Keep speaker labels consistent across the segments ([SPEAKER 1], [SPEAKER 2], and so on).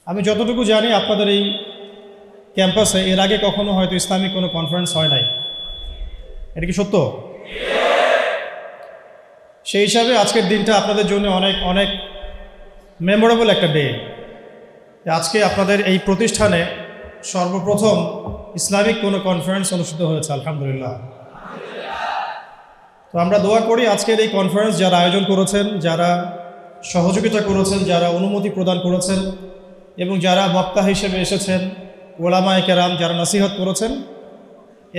[SPEAKER 1] আমি যতটুকু জানি আপনাদের এই ক্যাম্পাসে এর আগে কখনো হয়তো ইসলামিক কোনো কনফারেন্স হয় নাই। এটা কি সত্য? সেই হিসাবে আজকের দিনটা আপনাদের জন্য অনেক অনেক মেমোরেবল একটা ডে। আজকে আপনাদের এই প্রতিষ্ঠানে সর্বপ্রথম ইসলামিক কোনো কনফারেন্স অনুষ্ঠিত হয়েছে, আলহামদুলিল্লাহ। তো আমরা দোয়া করি আজকের এই কনফারেন্স যারা আয়োজন করেছেন, যারা সহযোগিতা করেছেন, যারা অনুমতি প্রদান করেছেন এবং যারা বক্তা হিসেবে এসেছেন, ওলামায়ে কেরাম যারা নসিহত করেছেন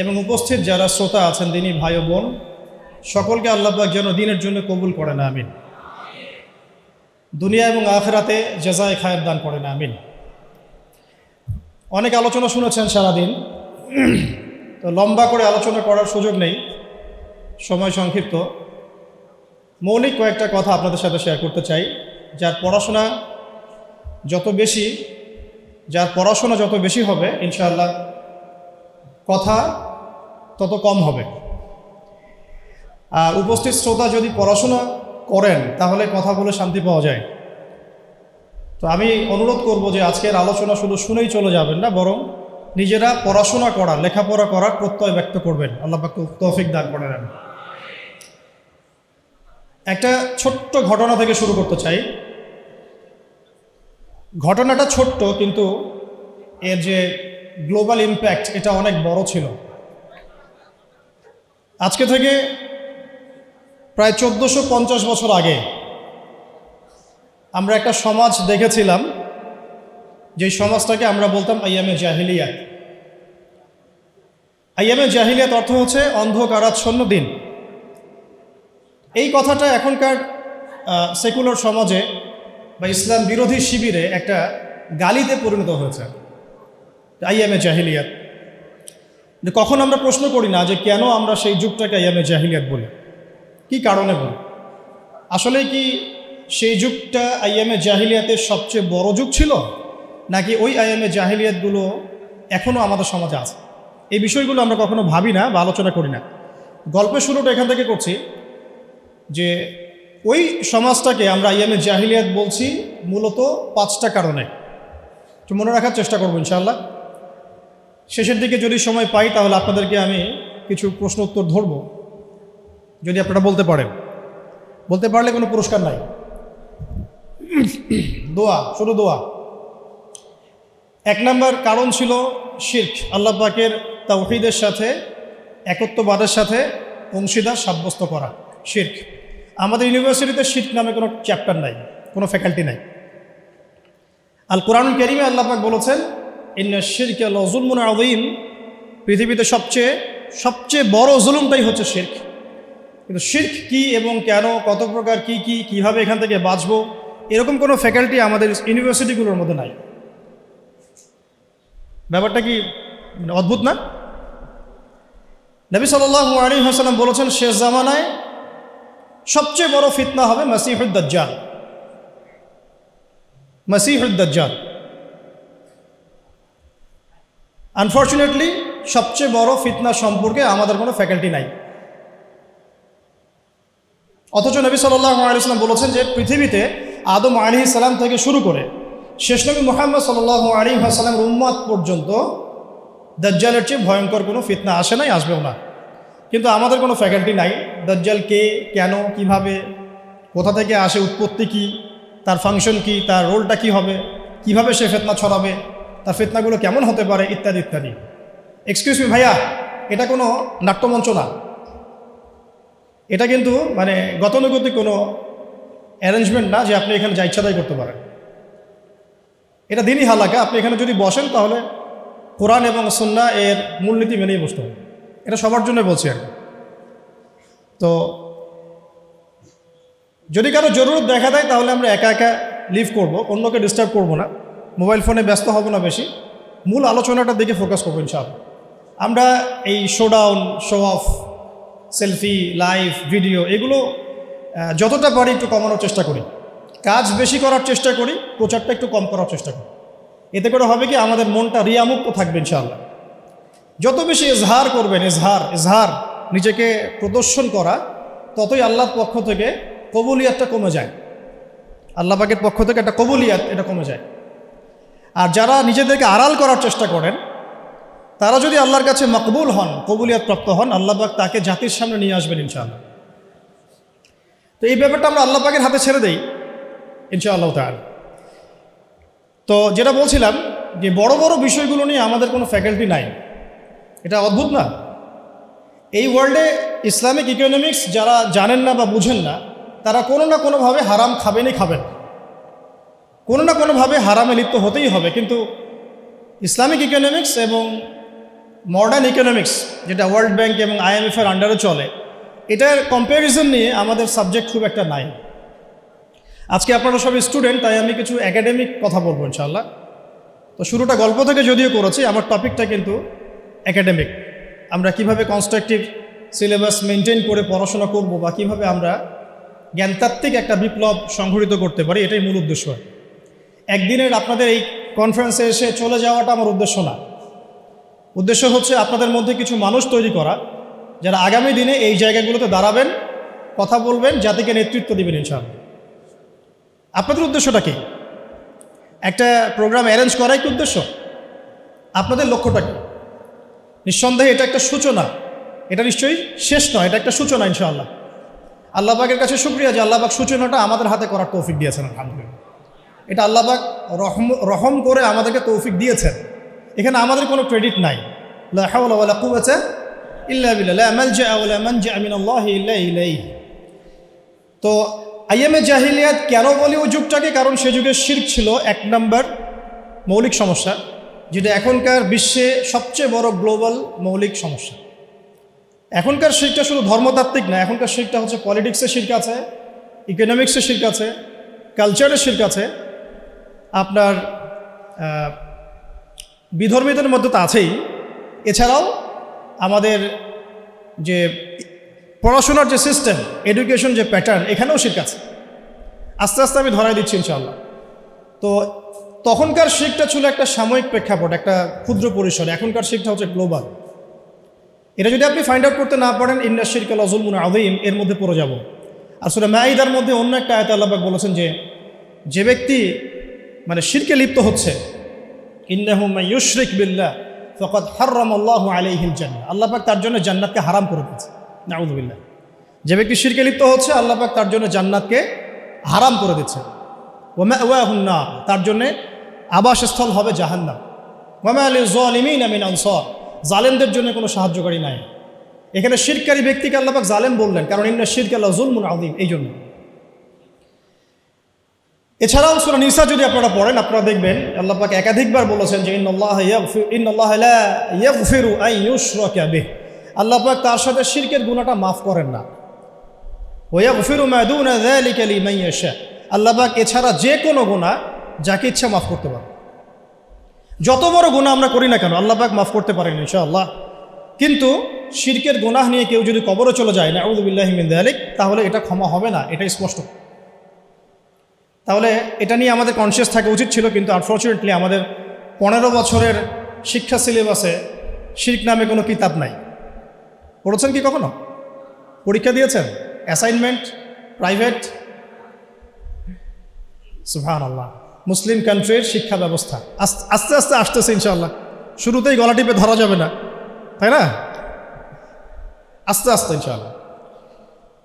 [SPEAKER 1] এবং উপস্থিত যারা শ্রোতা আছেন দিনী ভাই ও বোন, সকলকে আল্লাহ পাক যেন দিনের জন্য কবুল করেন, আমিন। দুনিয়া এবং আখিরাতে জাযায়ে খায়ের দান করেন, আমিন। অনেক আলোচনা শুনেছেন সারাদিন, তো লম্বা করে আলোচনা করার সুযোগ নেই, সময় সংক্ষিপ্ত। মৌলিক কয়েকটা কথা আপনাদের সাথে শেয়ার করতে চাই। যার পড়াশোনা যত বেশি হবে ইনশাআল্লাহ কথা তত কম হবে। আর উপস্থিত শ্রোতা যদি পড়াশোনা করেন তাহলে কথা বলে শান্তি পাওয়া যায়। তো আমি অনুরোধ করব যে আজকের আলোচনা শুধু শুনেই চলে যাবেন না, বরং নিজেরা পড়াশোনা করা, লেখাপড়া করার প্রত্যয় ব্যক্ত করবেন। আল্লাহ পাক তৌফিক দান করেন। একটা ছোট্ট ঘটনা থেকে শুরু করতে চাই। ঘটনাটা ছোট্ট, কিন্তু এর যে গ্লোবাল ইম্প্যাক্ট এটা অনেক বড় ছিল। আজকে থেকে প্রায় 1450 বছর আগে আমরা একটা সমাজ দেখেছিলাম, যেই সমাজটাকে আমরা বলতাম আইয়ামে জাহিলিয়াত। আইয়ামে জাহিলিয়াত অর্থ হচ্ছে অন্ধকারাচ্ছন্ন দিন। এই কথাটা এখনকার সেকুলার সমাজে বা ইসলাম বিরোধী শিবিরে একটা গালিতে পরিণত হয়েছে, আইয়ামে জাহিলিয়াত। কখন আমরা প্রশ্ন করি না যে কেন আমরা সেই যুগটাকে আইয়ামে জাহিলিয়াত বলি, কি কারণে বলি? আসলে কি সেই যুগটা আইয়ামে জাহিলিয়াতের সবচেয়ে বড় যুগ ছিল, নাকি ওই আইয়ামে জাহিলিয়াতগুলো এখনও আমাদের সমাজে আছে? এই বিষয়গুলো আমরা কখনো ভাবি না বা আলোচনা করি না। গল্পের শুরুটা এখান থেকে করছি যে ওই সমাজটাকে আমরা আইয়ামে জাহিলিয়াত বলছি মূলত 5টা কারণে। একটু মনে রাখার চেষ্টা করবো ইনশাআল্লাহ। শেষের দিকে যদি সময় পাই তাহলে আপনাদেরকে আমি কিছু প্রশ্ন উত্তর ধরব, যদি আপনারা বলতে পারেন। বলতে পারলে কোনো পুরস্কার নাই, দোয়া, শুধু দোয়া। 1 নম্বর কারণ ছিল শিরক, আল্লাহ পাকের তাওহীদের সাথে, একত্ববাদের সাথে অংশীদার সাব্যস্ত করা, শিরক। আমাদের ইউনিভার্সিটিতে শিরক নামে কোনো চ্যাপ্টার নাই, কোনো ফ্যাকাল্টি নাই। আল কোরআনুল কারীমে আল্লাহ পাক বলেছেন ইন্না শিরকা লাযুলমুন আযীম, পৃথিবীতে সবচেয়ে বড় জুলুমটাই হচ্ছে শিরক। কিন্তু শিরক কি এবং কেন, কত প্রকার, কিভাবে এখান থেকে বাঁচবো, এরকম কোনো ফ্যাকাল্টি আমাদের ইউনিভার্সিটিগুলোর মধ্যে নাই। ব্যাপারটা কি অদ্ভুত না? নবী সাল্লাল্লাহু আলাইহি ওয়াসাল্লাম বলেছেন শেষ জামানায় সবচেয়ে বড় ফিতনা হবে মাসিহুদ দাজ্জাল। মাসিহুদ দাজ্জাল আনফর্চুনেটলি সবচেয়ে বড় ফিতনা সম্পর্কে আমাদের কোনো ফ্যাকাল্টি নাই। অথচ নবী সাল্লাল্লাহু আলাইহি ওয়াসাল্লাম বলেছেন যে পৃথিবীতে আদম আলাইহিস সালাম থেকে শুরু করে শেষ নবী মুহাম্মদ সাল্লাল্লাহু আলাইহি ওয়াসাল্লামের উম্মত পর্যন্ত দাজ্জালের চেয়ে ভয়ঙ্কর কোনো ফিতনা আসে নাই, আসবেও না। কিন্তু আমাদের কোনো ফ্যাকাল্টি নাই। দাজ্জাল কে, কেন, কিভাবে, কোথা থেকে আসে, উৎপত্তি কি, তার ফাংশন কি, তার রোলটা কি হবে, কিভাবে সে ফিতনা ছড়াবে, তার ফিতনাগুলো কেমন হতে পারে, ইত্যাদি ইত্যাদি। এক্সকিউজ মি ভাইয়া, এটা কোনো নাট্যমঞ্চ না। এটা কিন্তু মানে গতানুগতিক কোনো অ্যারেঞ্জমেন্ট না যে আপনি এখানে যা ইচ্ছা তাই করতে পারেন। এটা দিনই হালাকা। আপনি এখানে যদি বসেন তাহলে কোরআন এবং সুন্নাহ এর মূলনীতি মেনেই বসতে হবে। এটা সবার জন্য বলছি আর কি। তো যদি কারো জরুরত দেখা দেয় তাহলে আমরা একা একা লিভ করব, অন্যকে ডিস্টার্ব করব না, মোবাইল ফোনে ব্যস্ত হব না বেশি, মূল আলোচনাটার দিকে ফোকাস করবো ইনশাআল্লাহ। আমরা এই showdown, show off, selfie, live, video এগুলো যতটা পারি একটু কমানোর চেষ্টা করি। কাজ বেশি করার চেষ্টা করি, প্রচারটা একটু কম করার চেষ্টা করি। এতে করে হবে কি আমাদের মনটা রিয়ামুক্ত থাকবে ইনশাআল্লাহ। যত বেশি ইজহার করবেন, ইজহার নিজেকে প্রদর্শন করা, ততই আল্লাহর পক্ষ থেকে কবুলিয়াতটা কমে যায়। আল্লাহ পাকের পক্ষ থেকে একটা কবুলিয়াত এটা কমে যায়। আর যারা নিজেদেরকে আড়াল করার চেষ্টা করেন, তারা যদি আল্লাহর কাছে মকবুল হন, কবুলিয়াত প্রাপ্ত হন, আল্লাহ পাক তাকে জাতির সামনে নিয়ে আসবেন ইনশাআল্লাহ। তো এই ব্যাপারটা আমরা আল্লাহ পাকের হাতে ছেড়ে দেই ইনশাআল্লাহ তাআলা। তো যেটা বলছিলাম যে বড় বড় বিষয়গুলো নিয়ে আমাদের কোনো ফ্যাকাল্টি নাই, এটা অদ্ভুত না? এই ওয়ার্ল্ডে ইসলামিক ইকোনমিক্স যারা জানেন না বা বুঝেন না, তারা কোনো না কোনোভাবে হারাম খাবেনই খাবেন, কোনো না কোনোভাবে হারামে লিপ্ত হতেই হবে। কিন্তু ইসলামিক ইকোনমিক্স এবং মডার্ন ইকোনমিক্স, যেটা ওয়ার্ল্ড ব্যাংক এবং IMF-এর আন্ডারে চলে, এটার কম্প্যারিজন নিয়ে আমাদের সাবজেক্ট খুব একটা নাই। আজকে আপনারা সব স্টুডেন্ট, তাই আমি কিছু একাডেমিক কথা বলবো ইনশাআল্লাহ। তো শুরুটা গল্প থেকে যদিও করেছি, আমার টপিকটা কিন্তু একাডেমিক। আমরা কিভাবে কনস্ট্রাকটিভ সিলেবাস মেনটেন করে পড়াশোনা করব বা কিভাবে আমরা জ্ঞানতাত্ত্বিক একটা বিপ্লব সংঘটিত করতে পারি, এটাই মূল উদ্দেশ্য। একদিনের আপনাদের এই কনফারেন্সে এসে চলে যাওয়াটা আমার উদ্দেশ্য না। উদ্দেশ্য হচ্ছে আপনাদের মধ্যে কিছু মানুষ তৈরি করা, যারা আগামী দিনে এই জায়গাগুলোতে দাঁড়াবেন, কথা বলবেন, জাতিকে নেতৃত্ব দেবেন ইনশাআল্লাহ। আপনাদের উদ্দেশ্যটা কি? একটা প্রোগ্রাম অ্যারেঞ্জ করাই কি উদ্দেশ্য? আপনাদের লক্ষ্যটা কি? নিঃসন্দেহে এটা একটা সূচনা, এটা নিশ্চয়ই শেষ নয়, এটা একটা সূচনা ইনশাআল্লাহ। আল্লাহ পাকের কাছে শুকরিয়া যে আল্লাহ পাক সূচনাটা আমাদের হাতে করার তৌফিক দিয়েছেন, আলহামদুলিল্লাহ। এটা আল্লাহ পাক রহম করে আমাদেরকে তৌফিক দিয়েছেন, এখানে আমাদের কোনো ক্রেডিট নাই। লা হাওলা ওয়ালা কুওয়াতা ইল্লা বিল্লাহ, লা মালজা ওয়ালা মানজা মিনাল্লাহি ইল্লা ইলাইহি। তো আইয়ামে জাহিলিয়াত কেন বলি ওই যুগটাকে? কারণ সে যুগে শিরক ছিল এক নম্বর মৌলিক সমস্যা, যেটা এখনকার বিশ্বে সবচেয়ে বড় গ্লোবাল মৌলিক সমস্যা। এখনকার শিরকটা শুধু ধর্মতাত্ত্বিক না, এখনকার শিরকটা হচ্ছে পলিটিক্সের শিরক আছে, ইকোনমিক্সের শিরক আছে, কালচারের শিরক আছে, আপনার বিধর্মীদের মধ্যে তো আছেই। এছাড়াও আমাদের যে পড়াশোনার যে সিস্টেম, এডুকেশন যে প্যাটার্ন, এখানেও শিরক আছে। আস্তে আস্তে আমি ধরাই দিচ্ছি ইনশাআল্লাহ। তো তখনকার শিরকটা ছিল একটা সাময়িক প্রেক্ষাপট, একটা ক্ষুদ্র পরিসরে। এখনকার শিরকটা হচ্ছে গ্লোবাল। এটা যদি আপনি ফাইন্ড আউট করতে না পারেন, ইন্না শিরকা লাযুলমুন আযীম, এর মধ্যে পড়ে যাব। আর সূরা মাঈদার মধ্যে অন্য একটা আয়াতে আল্লাহ পাক বলেছেন যে ব্যক্তি মানে শিরকে লিপ্ত হচ্ছে, ইন্নাহু মান ইউশরিক বিল্লাহ ফাকাদ হাররামাল্লাহু আলাইহিল জান্নাহ, আল্লাহ পাক তার জন্য জান্নাতকে হারাম করে দিয়েছে। নাউযুবিল্লাহ। যে ব্যক্তি শিরকে লিপ্ত হচ্ছে, আল্লাহ পাক তার জন্য জান্নাতকে হারাম করে দিচ্ছে। ওয়া মাওয়াহুন নার, তার জন্য আবাসস্থল হবে জাহান্নাম। ওয়া মা লিয-যালিমিনা মিন আনসার, জালেমদের জন্য কোনো সাহায্যকারী নাই। এখানে শিরকারী ব্যক্তিকে আল্লাহ পাক জালেম বললেন, কারণ ইন্না শিরকা লাযুলমুন আযীম, এই জন্য। এছাড়াও সূরা নিসা যদি আপনারা পড়েন, আপনারা দেখবেন আল্লাহ পাক একাধিকবার বলেছেন যে ইন্নাল্লাহা লা ইয়াগফিরু আন ইউশরাকা বিহি, আল্লাহ পাক তার সাথে শিরকের গুনাহটা মাফ করেন না। ওয়া ইয়াগফিরু মা দুনা যালিকা লিমান ইয়াশা, আল্লাহ পাক এছাড়া যে কোনো গুনাহ যাকে ইচ্ছা মাফ করতে পারেন। যত বড় গুনাহ আমরা করি না কেন, আল্লাহ পাক মাফ করতে পারেন ইনশাআল্লাহ। কিন্তু শিরকের গুনাহ নিয়ে কেউ যদি কবরে চলে যায়, নাউযু বিল্লাহি মিন যালিক, তাহলে এটা ক্ষমা হবে না, এটা স্পষ্ট। তাহলে এটা নিয়ে আমাদের কনসিয়াস থাকা উচিত ছিল, কিন্তু আনফর্চুনেটলি আমাদের 15 বছরের শিক্ষা সিলেবাসে শিরক নামে কোনো কিতাব নাই। পড়েছেন কি কখনো? পরীক্ষা দিয়েছেন? Assignment private? সুবহানাল্লাহ। মুসলিম কান্ট্রির শিক্ষা ব্যবস্থা আস্তে আস্তে আসতেছে ইনশাআল্লাহ। শুরুতেই গলা টিপে ধরা যাবে না, তাই না? আস্তে আস্তে ইনশাআল্লাহ।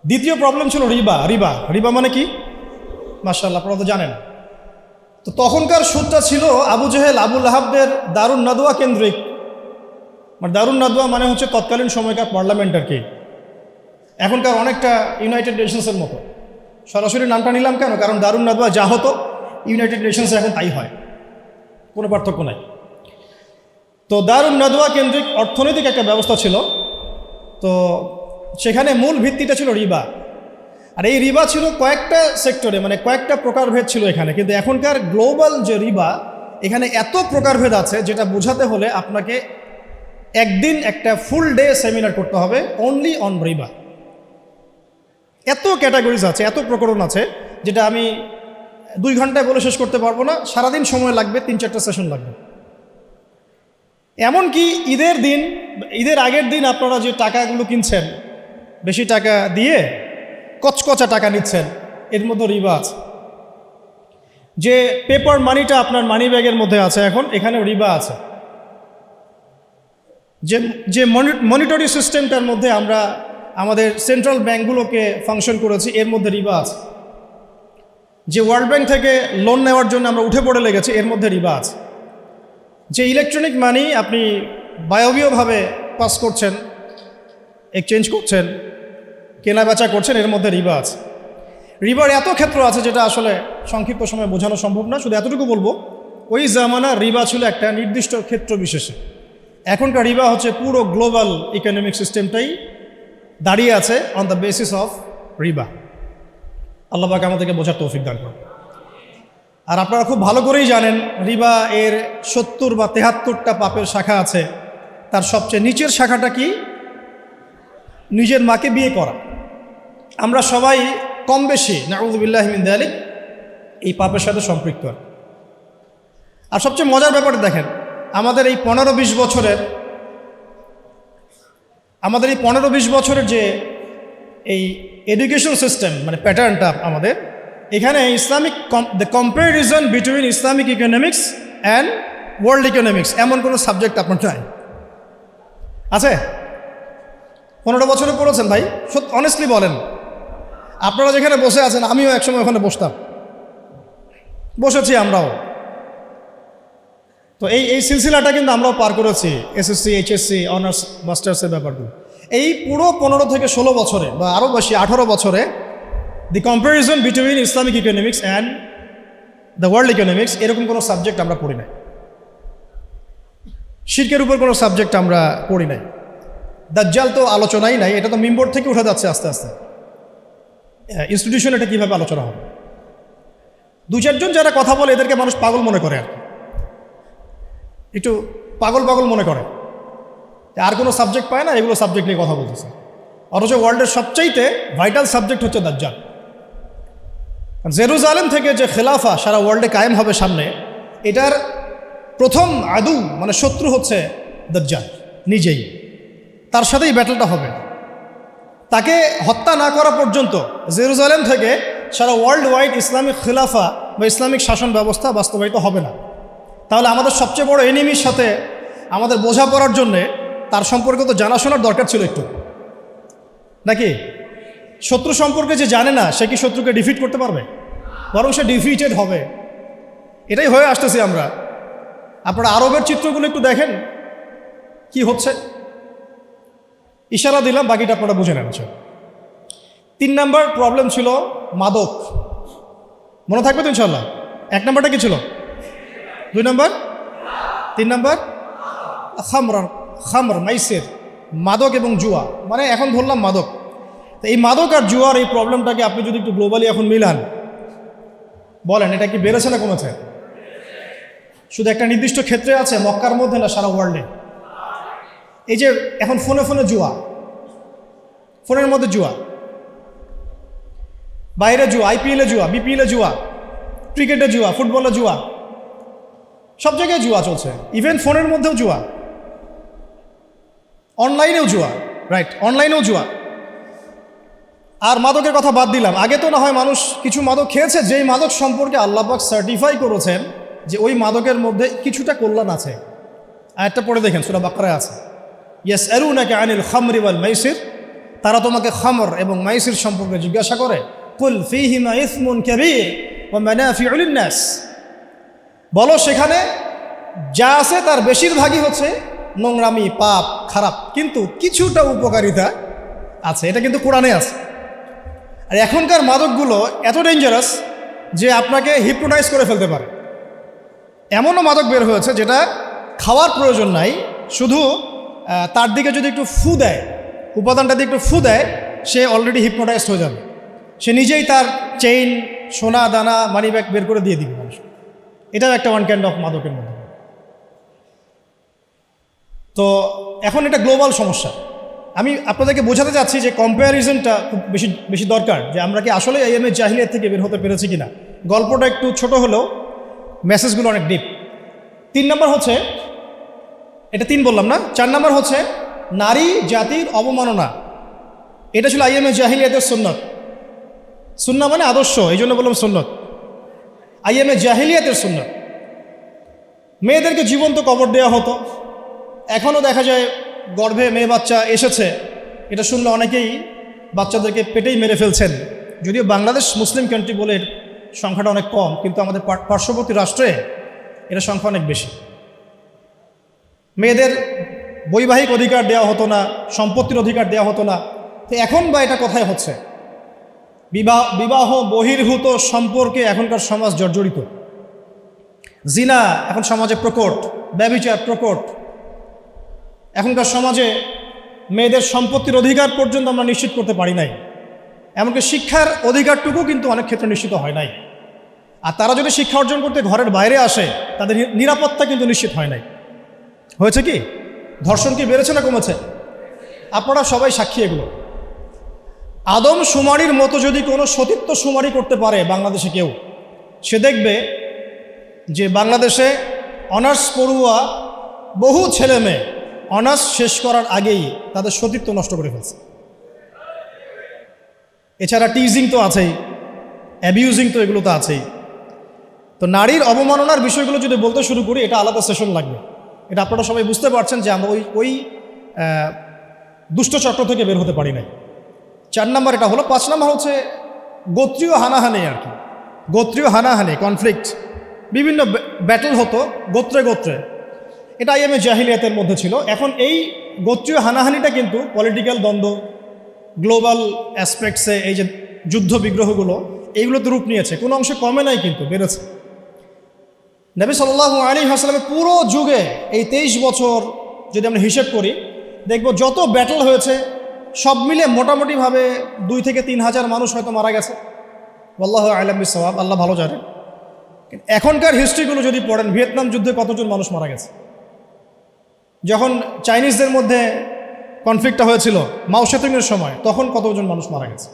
[SPEAKER 1] দ্বিতীয় প্রবলেম ছিল রিবা। রিবা মানে কি? মাশাআল্লাহ, আপনারা তো জানেন। তো তখনকার সুদটা ছিল আবু জেহেল, আবু লাহাবদের দারুন নাদওয়া কেন্দ্রিক। মানে দারুন নাদওয়া মানে হচ্ছে তৎকালীন সময়কার পার্লামেন্ট আর কি। এখনকার অনেকটা ইউনাইটেড নেশনসের মতো। সরাসরি নামটা নিলাম কেন? কারণ দারুন নাদওয়া যা হতো ইউনাইটেড নেশনসে এখন তাই হয়, কোনো পার্থক্য নাই। তো দারুন নাদওয়া কেন্দ্রিক অর্থনৈতিক একটা ব্যবস্থা ছিল। তো সেখানে মূল ভিত্তিটা ছিল রিবা। আর এই রিবা ছিল কয়েকটা সেক্টরে, মানে কয়েকটা প্রকারভেদ ছিল এখানে। কিন্তু এখনকার গ্লোবাল যে রিবা, এখানে এত প্রকারভেদ আছে যেটা বোঝাতে হলে আপনাকে একদিন একটা ফুল ডে সেমিনার করতে হবে অনলি অন রিবা। এত ক্যাটাগরিজ আছে, এত প্রকরণ আছে, যেটা আমি 2 ঘন্টায় বলে শেষ করতে পারবো না। সারাদিন সময় লাগবে, 3-4টা সেশন লাগবে। এমনকি ঈদের আগের দিন আপনারা যে টাকাগুলো কিনছেন, বেশি টাকা দিয়ে কচকচা টাকা নিচ্ছেন, এর মধ্যে রিবা আছে। যে পেপার মানিটা আপনার মানি ব্যাগের মধ্যে আছে, এখন এখানে রিবা আছে। যে যে মনিটরি সিস্টেমটার মধ্যে আমরা আমাদের সেন্ট্রাল ব্যাঙ্কগুলোকে ফাংশন করেছি, এর মধ্যে রিবা আছে। যে ওয়ার্ল্ড ব্যাংক থেকে লোন নেওয়ার জন্য আমরা উঠে পড়ে লেগেছি, এর মধ্যে রিবা আছে। যে ইলেকট্রনিক মানি আপনি বায়বীয়ভাবে পাস করছেন, এক্সচেঞ্জ করছেন, কেনা বেচা করছেন, এর মধ্যে রিবা আছে। রিবার এত ক্ষেত্র আছে যেটা আসলে সংক্ষিপ্ত সময়ে বোঝানো সম্ভব না। শুধু এতটুকু বলবো, ওই জামানা রিবা ছিল একটা নির্দিষ্ট ক্ষেত্র বিশেষে। এখনকার রিবা হচ্ছে পুরো গ্লোবাল ইকোনমিক সিস্টেমটাই দাঁড়িয়ে আছে অন দ্য বেসিস অফ রিবা। আল্লাহ পাক আমাদেরকে বোঝার তৌফিক দান করুন। আর আপনারা খুব ভালো করেই জানেন রিবা এর 70 বা 73টা পাপের শাখা আছে। তার সবচেয়ে নিচের শাখাটা কি? নিজের মাকে বিয়ে করা। আমরা সবাই কম বেশি নাউযুবিল্লাহি মিন যালিক এই পাপের সাথে সম্পৃক্ত। আর সবচেয়ে মজার ব্যাপারটা দেখেন, আমাদের এই 15-20 বছরের যে এই এডুকেশন সিস্টেম, মানে প্যাটার্নটা আমাদের এখানে Islamic the comparison between Islamic economics and world economics এমন কোনো সাবজেক্ট আপনার চাই আছে? 15 বছরে পড়েছেন ভাই? অনেস্টলি বলেন। আপনারা যেখানে বসে আছেন, আমিও একসময় ওখানে বসেছি আমরাও। তো এই সিলসিলাটা কিন্তু আমরাও পার করেছি, এসএসসি, এইচএসসি, অনার্স, মাস্টার্সের ব্যাপারগুলো। এই পুরো 15 থেকে 16 বছরে বা আরও বেশি 18 বছরে the comparison between Islamic economics and the world economics এরকম কোনো সাবজেক্ট আমরা পড়ি নাই। শিরকের উপর কোনো সাবজেক্ট আমরা পড়ি নাই। দাজ্জাল তো আলোচনাই নাই, এটা তো মিম্বর থেকে উঠে যাচ্ছে আস্তে আস্তে। ইনস্টিটিউশন এটা কীভাবে আলোচনা হবে? 2-4 জন যারা কথা বলে এদেরকে মানুষ পাগল মনে করে, আর একটু পাগল মনে করে, আর কোনো সাবজেক্ট পায় না, এগুলো সাবজেক্ট নিয়ে কথা বলতেছে। অথচ ওয়ার্ল্ডের সবচাইতে ভাইটাল সাবজেক্ট হচ্ছে দাজ্জাল। জেরুজালেম থেকে যে খেলাফা সারা ওয়ার্ল্ডে কায়েম হবে সামনে, এটার প্রথম আদু মানে শত্রু হচ্ছে দাজ্জাল নিজেই। তার সাথেই ব্যাটলটা হবে। তাকে হত্যা না করা পর্যন্ত জেরুজালেম থেকে সারা ওয়ার্ল্ড ওয়াইড ইসলামিক খেলাফা বা ইসলামিক শাসন ব্যবস্থা বাস্তবায়িত হবে না। তাহলে আমাদের সবচেয়ে বড় এনিমির সাথে আমাদের বোঝাপড়ার জন্যে তার সম্পর্কে তো জানাশোনার দরকার ছিল একটু, নাকি? শত্রু সম্পর্কে যে জানে না, সে কি শত্রুকে ডিফিট করতে পারবে? বরং সে ডিফিটেড হবে। এটাই হয়ে আসতেছি আমরা। আপনারা আরবের চিত্রগুলো একটু দেখেন কি হচ্ছে। ইশারা দিলাম, বাকিটা আপনারা বুঝে নেন। 3 নাম্বার প্রবলেম ছিল মাদক। মনে থাকবে তো ইনশাল্লাহ? 1 নাম্বারটা কি ছিল? 2 নাম্বার? 3 নাম্বার খামর মাইসির, মাদক এবং জুয়া। মানে এখন ধরলাম মাদক। তো এই মাদক আর জুয়ার এই প্রবলেমটাকে আপনি যদি একটু গ্লোবালি এখন মিলান, বলেন এটা কি বেড়েছে না কমেছে? শুধু একটা নির্দিষ্ট ক্ষেত্রে আছে, মক্কার মধ্যে না সারা ওয়ার্ল্ডে? এই যে এখন ফোনে জুয়া, ফোনের মধ্যে জুয়া, বাইরে জুয়া, আইপিএলে জুয়া, বিপিএলে জুয়া, ক্রিকেটে জুয়া, ফুটবলে জুয়া, সব জায়গায় জুয়া চলছে। ইভেন ফোনের মধ্যেও জুয়া, অনলাইনেও জুয়া, রাইট, অনলাইনেও জুয়া। আর মাদকের কথা বাদ দিলাম। আগে তো না হয় মানুষ কিছু মাদক খেয়েছে, যেই মাদক সম্পর্কে আল্লাহ পাক সার্টিফাই করেছেন যে ওই মাদকের মধ্যে কিছুটা কল্যাণ আছে। আয়াতটা পড়ে দেখেন, সূরা বাকারায় আছে, ইয়াসআলুনাকা আনিল খামরি ওয়াল মাইসির, তারা তোমাকে খামর এবং মাইসির সম্পর্কে জিজ্ঞাসা করে। কুল ফীহিমা ইসমুন কাবীর ওয়া মানাফিউ লিন-নাস, বলো সেখানে যা আছে তার বেশিরভাগই হচ্ছে নোংরামি, পাপ, খারাপ, কিন্তু কিছুটা উপকারিতা আছে। এটা কিন্তু কোরআনে আছে। আর এখনকার মাদকগুলো এত ডেঞ্জারাস যে আপনাকে হিপনোটাইজ করে ফেলতে পারে। এমনও মাদক বের হয়েছে যেটা খাওয়ার প্রয়োজন নাই, শুধু তার দিকে যদি একটু ফু দেয়, উপাদানটা দিয়ে একটু ফু দেয়, সে অলরেডি হিপনোটাইজড হয়ে যাবে। সে নিজেই তার চেইন, সোনা দানা, মানি ব্যাগ বের করে দিয়ে দিবে মানুষ। এটাও একটা ওয়ান কাইন্ড অফ মাদকের মধ্যে। তো এখন এটা গ্লোবাল সমস্যা। আমি আপনাদেরকে বোঝাতে চাচ্ছি যে কম্প্যারিজনটা খুব বেশি দরকার, যে আমরা কি আসলে আইএমএ জাহিলিয়াত থেকে বের হতে পেরেছি কিনা। গল্পটা একটু ছোট হলেও মেসেজগুলো অনেক ডিপ। 3 নম্বর হচ্ছে, এটা 3 বললাম না, 4 নম্বর হচ্ছে নারী জাতির অবমাননা। এটা ছিল আইএমএ জাহিলিয়াতের সুন্নত। সুন্নাহ মানে আদর্শ, এই জন্য বললাম সুন্নত। আইএমএ জাহিলিয়াতের সুন্নাত। মেয়েদেরকে জীবন্ত কবর দেওয়া হতো। এখনও দেখা যায় গর্ভে মেয়ে বাচ্চা এসেছে, এটা শুনলে অনেকেই বাচ্চাদেরকে পেটেই মেরে ফেলছেন। যদিও বাংলাদেশ মুসলিম কান্ট্রি বলে এর সংখ্যাটা অনেক কম, কিন্তু আমাদের পার্শ্ববর্তী রাষ্ট্রে এটা সংখ্যা অনেক বেশি। মেয়েদের বৈবাহিক অধিকার দেওয়া হতো না, সম্পত্তির অধিকার দেওয়া হতো না। তো এখন বা এটা কোথায় হচ্ছে? বিবাহ বহির্ভূত সম্পর্কে এখনকার সমাজ জর্জরিত। জিনা এখন সমাজে প্রকট, ব্যভিচার প্রকট। এখনকার সমাজে মেয়েদের সম্পত্তির অধিকার পর্যন্ত আমরা নিশ্চিত করতে পারি নাই। এমনকি শিক্ষার অধিকারটুকু কিন্তু অনেক ক্ষেত্রে নিশ্চিত হয় নাই। আর তারা যদি শিক্ষা অর্জন করতে ঘরের বাইরে আসে, তাদের নিরাপত্তা কিন্তু নিশ্চিত হয় নাই। হয়েছে কি? ধর্ষণ কি বেড়েছে না কমেছে? আপনারা সবাই সাক্ষী এগুলো। আদম শুমারির মতো যদি কোনো সতীত্ব শুমারি করতে পারে বাংলাদেশে কেউ, সে দেখবে যে বাংলাদেশে অনার্স পড়ুয়া বহু ছেলে মেয়ে অনার্স শেষ করার আগেই তাদের সতীত্ব নষ্ট করে ফেলছে। এছাড়া টিজিং তো আছেই, অ্যাবিউজিং তো এগুলো তো আছেই। তো নারীর অবমাননার বিষয়গুলো যদি বলতে শুরু করি, এটা আলাদা সেশন লাগবে। এটা আপনারা সবাই বুঝতে পারছেন যে আমরা ওই দুষ্ট চক্র থেকে বের হতে পারি নাই। 4 নম্বর এটা হলো। 5 নম্বর হচ্ছে গোত্রীয় হানাহানি আর কি। গোত্রীয় হানাহানি, কনফ্লিক্ট, বিভিন্ন ব্যাটল হতো গোত্রে গোত্রে। এটা আইএমএ জাহিলিয়াতের মধ্যে ছিল। এখন এই গোত্রীয় হানাহানিটা কিন্তু পলিটিক্যাল দ্বন্দ্ব, গ্লোবাল অ্যাসপেক্টসে এই যে যুদ্ধ বিগ্রহগুলো, এইগুলোতে রূপ নিয়েছে। কোনো অংশে কমে নাই, কিন্তু বেড়েছে। নবী সাল্লাল্লাহু আলাইহি ওয়াসাল্লামের পুরো যুগে এই 23 বছর যদি আমরা হিসেব করি, দেখব যত ব্যাটল হয়েছে সব মিলে মোটামুটিভাবে 2 থেকে 3 হাজার মানুষ হয়তো মারা গেছে। আল্লাহু আ'লাম বিস-সাওয়াব, আল্লাহ ভালো জানেন। এখনকার হিস্ট্রিগুলো যদি পড়েন, ভিয়েতনাম যুদ্ধে কতজন মানুষ মারা গেছে, যখন চাইনিজদের মধ্যে কনফ্লিক্টটা হয়েছিল মাও সেতুংয়ের সময়, তখন কতজন মানুষ মারা গেছে।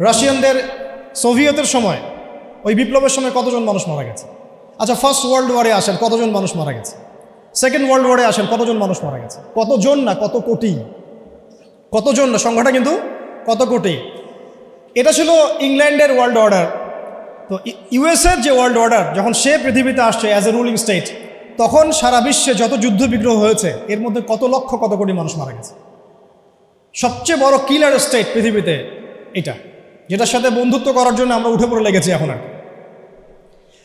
[SPEAKER 1] রাশিয়ানদের সোভিয়েতের সময়, ওই বিপ্লবের সময় কতজন মানুষ মারা গেছে। আচ্ছা, ফার্স্ট ওয়ার্ল্ড ওয়ারে আসেন, কতজন মানুষ মারা গেছে। সেকেন্ড ওয়ার্ল্ড ওয়ারে আসেন, কতজন মানুষ মারা গেছে। কতজন না, কত কোটি। কতজন না, সংখ্যাটা কিন্তু কত কোটি। এটা ছিল ইংল্যান্ডের ওয়ার্ল্ড অর্ডার। তো ইউএসএর যে ওয়ার্ল্ড অর্ডার, যখন সে পৃথিবীতে আসছে অ্যাজ এ রুলিং স্টেট, তখন সারা বিশ্বে যত যুদ্ধ বিগ্রহ হয়েছে, এর মধ্যে কত লক্ষ কত কোটি মানুষ মারা গেছে। সবচেয়ে বড় কিলার স্টেট পৃথিবীতে এটা, যেটার সাথে বন্ধুত্ব করার জন্য আমরা উঠে পড়ে লেগেছি এখন। আর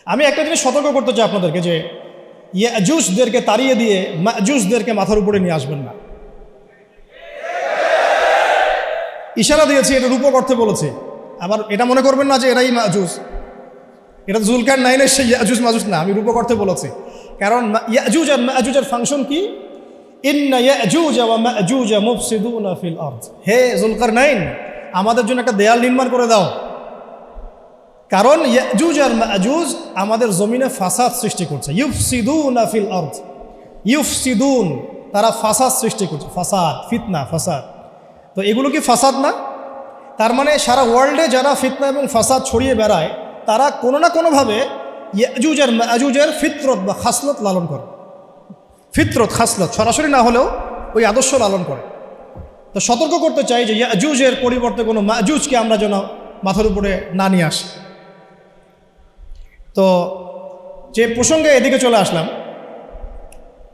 [SPEAKER 1] আমি একটা জিনিস সতর্ক করতে চাই আপনাদেরকে, যে ইয়াজুজদেরকে তাড়িয়ে দিয়ে মাজুজদেরকে মাথার উপরে নিয়ে আসবেন না। ইশারা দিয়েছি, এটা রূপক অর্থে বলেছি। আবার এটা মনে করবেন না যে এরাই মাজুজ, এটা জুলকার নাইনের সেই ইয়াজুজ মাজুজ না, আমি রূপক অর্থে বলেছি। কারণ ইয়াজুজ আর মাজুজের ফাংশন কি? ইন্না ইয়াজুজ ওয়া মাজুজ মুফসিদুনা ফিল আরদ। হে জুলকার নাইন, আমাদের জন্য একটা দেয়াল নির্মাণ করে দাও, কারণ ইয়াজুজ আর মাজুজ আমাদের জমিনে ফাসাদ সৃষ্টি করছে। ইউফসিদুনা ফিল আরদ, ইউফসিদুন, তারা ফাসাদ সৃষ্টি করছে। ফাসাদ, ফিতনা, ফাসাদ। তো এগুলো কি ফাসাদ না? তার মানে সারা ওয়ার্ল্ডে যারা ফিতনা এবং ফাসাদ ছড়িয়ে বেড়ায়, তারা কোনো না কোনোভাবে ইয়াজুজ আর মাজুজের ফিতরত বা খাসলত লালন করে। ফিতরত, খাসলত সরাসরি না হলেও ওই আদর্শ লালন করে। তো সতর্ক করতে চাই যে ইয়াজুজের পরিবর্তে কোনো মাজুজকে আমরা যেন মাথার উপরে না নিয়ে আসি। তো যে প্রসঙ্গে এদিকে চলে আসলাম,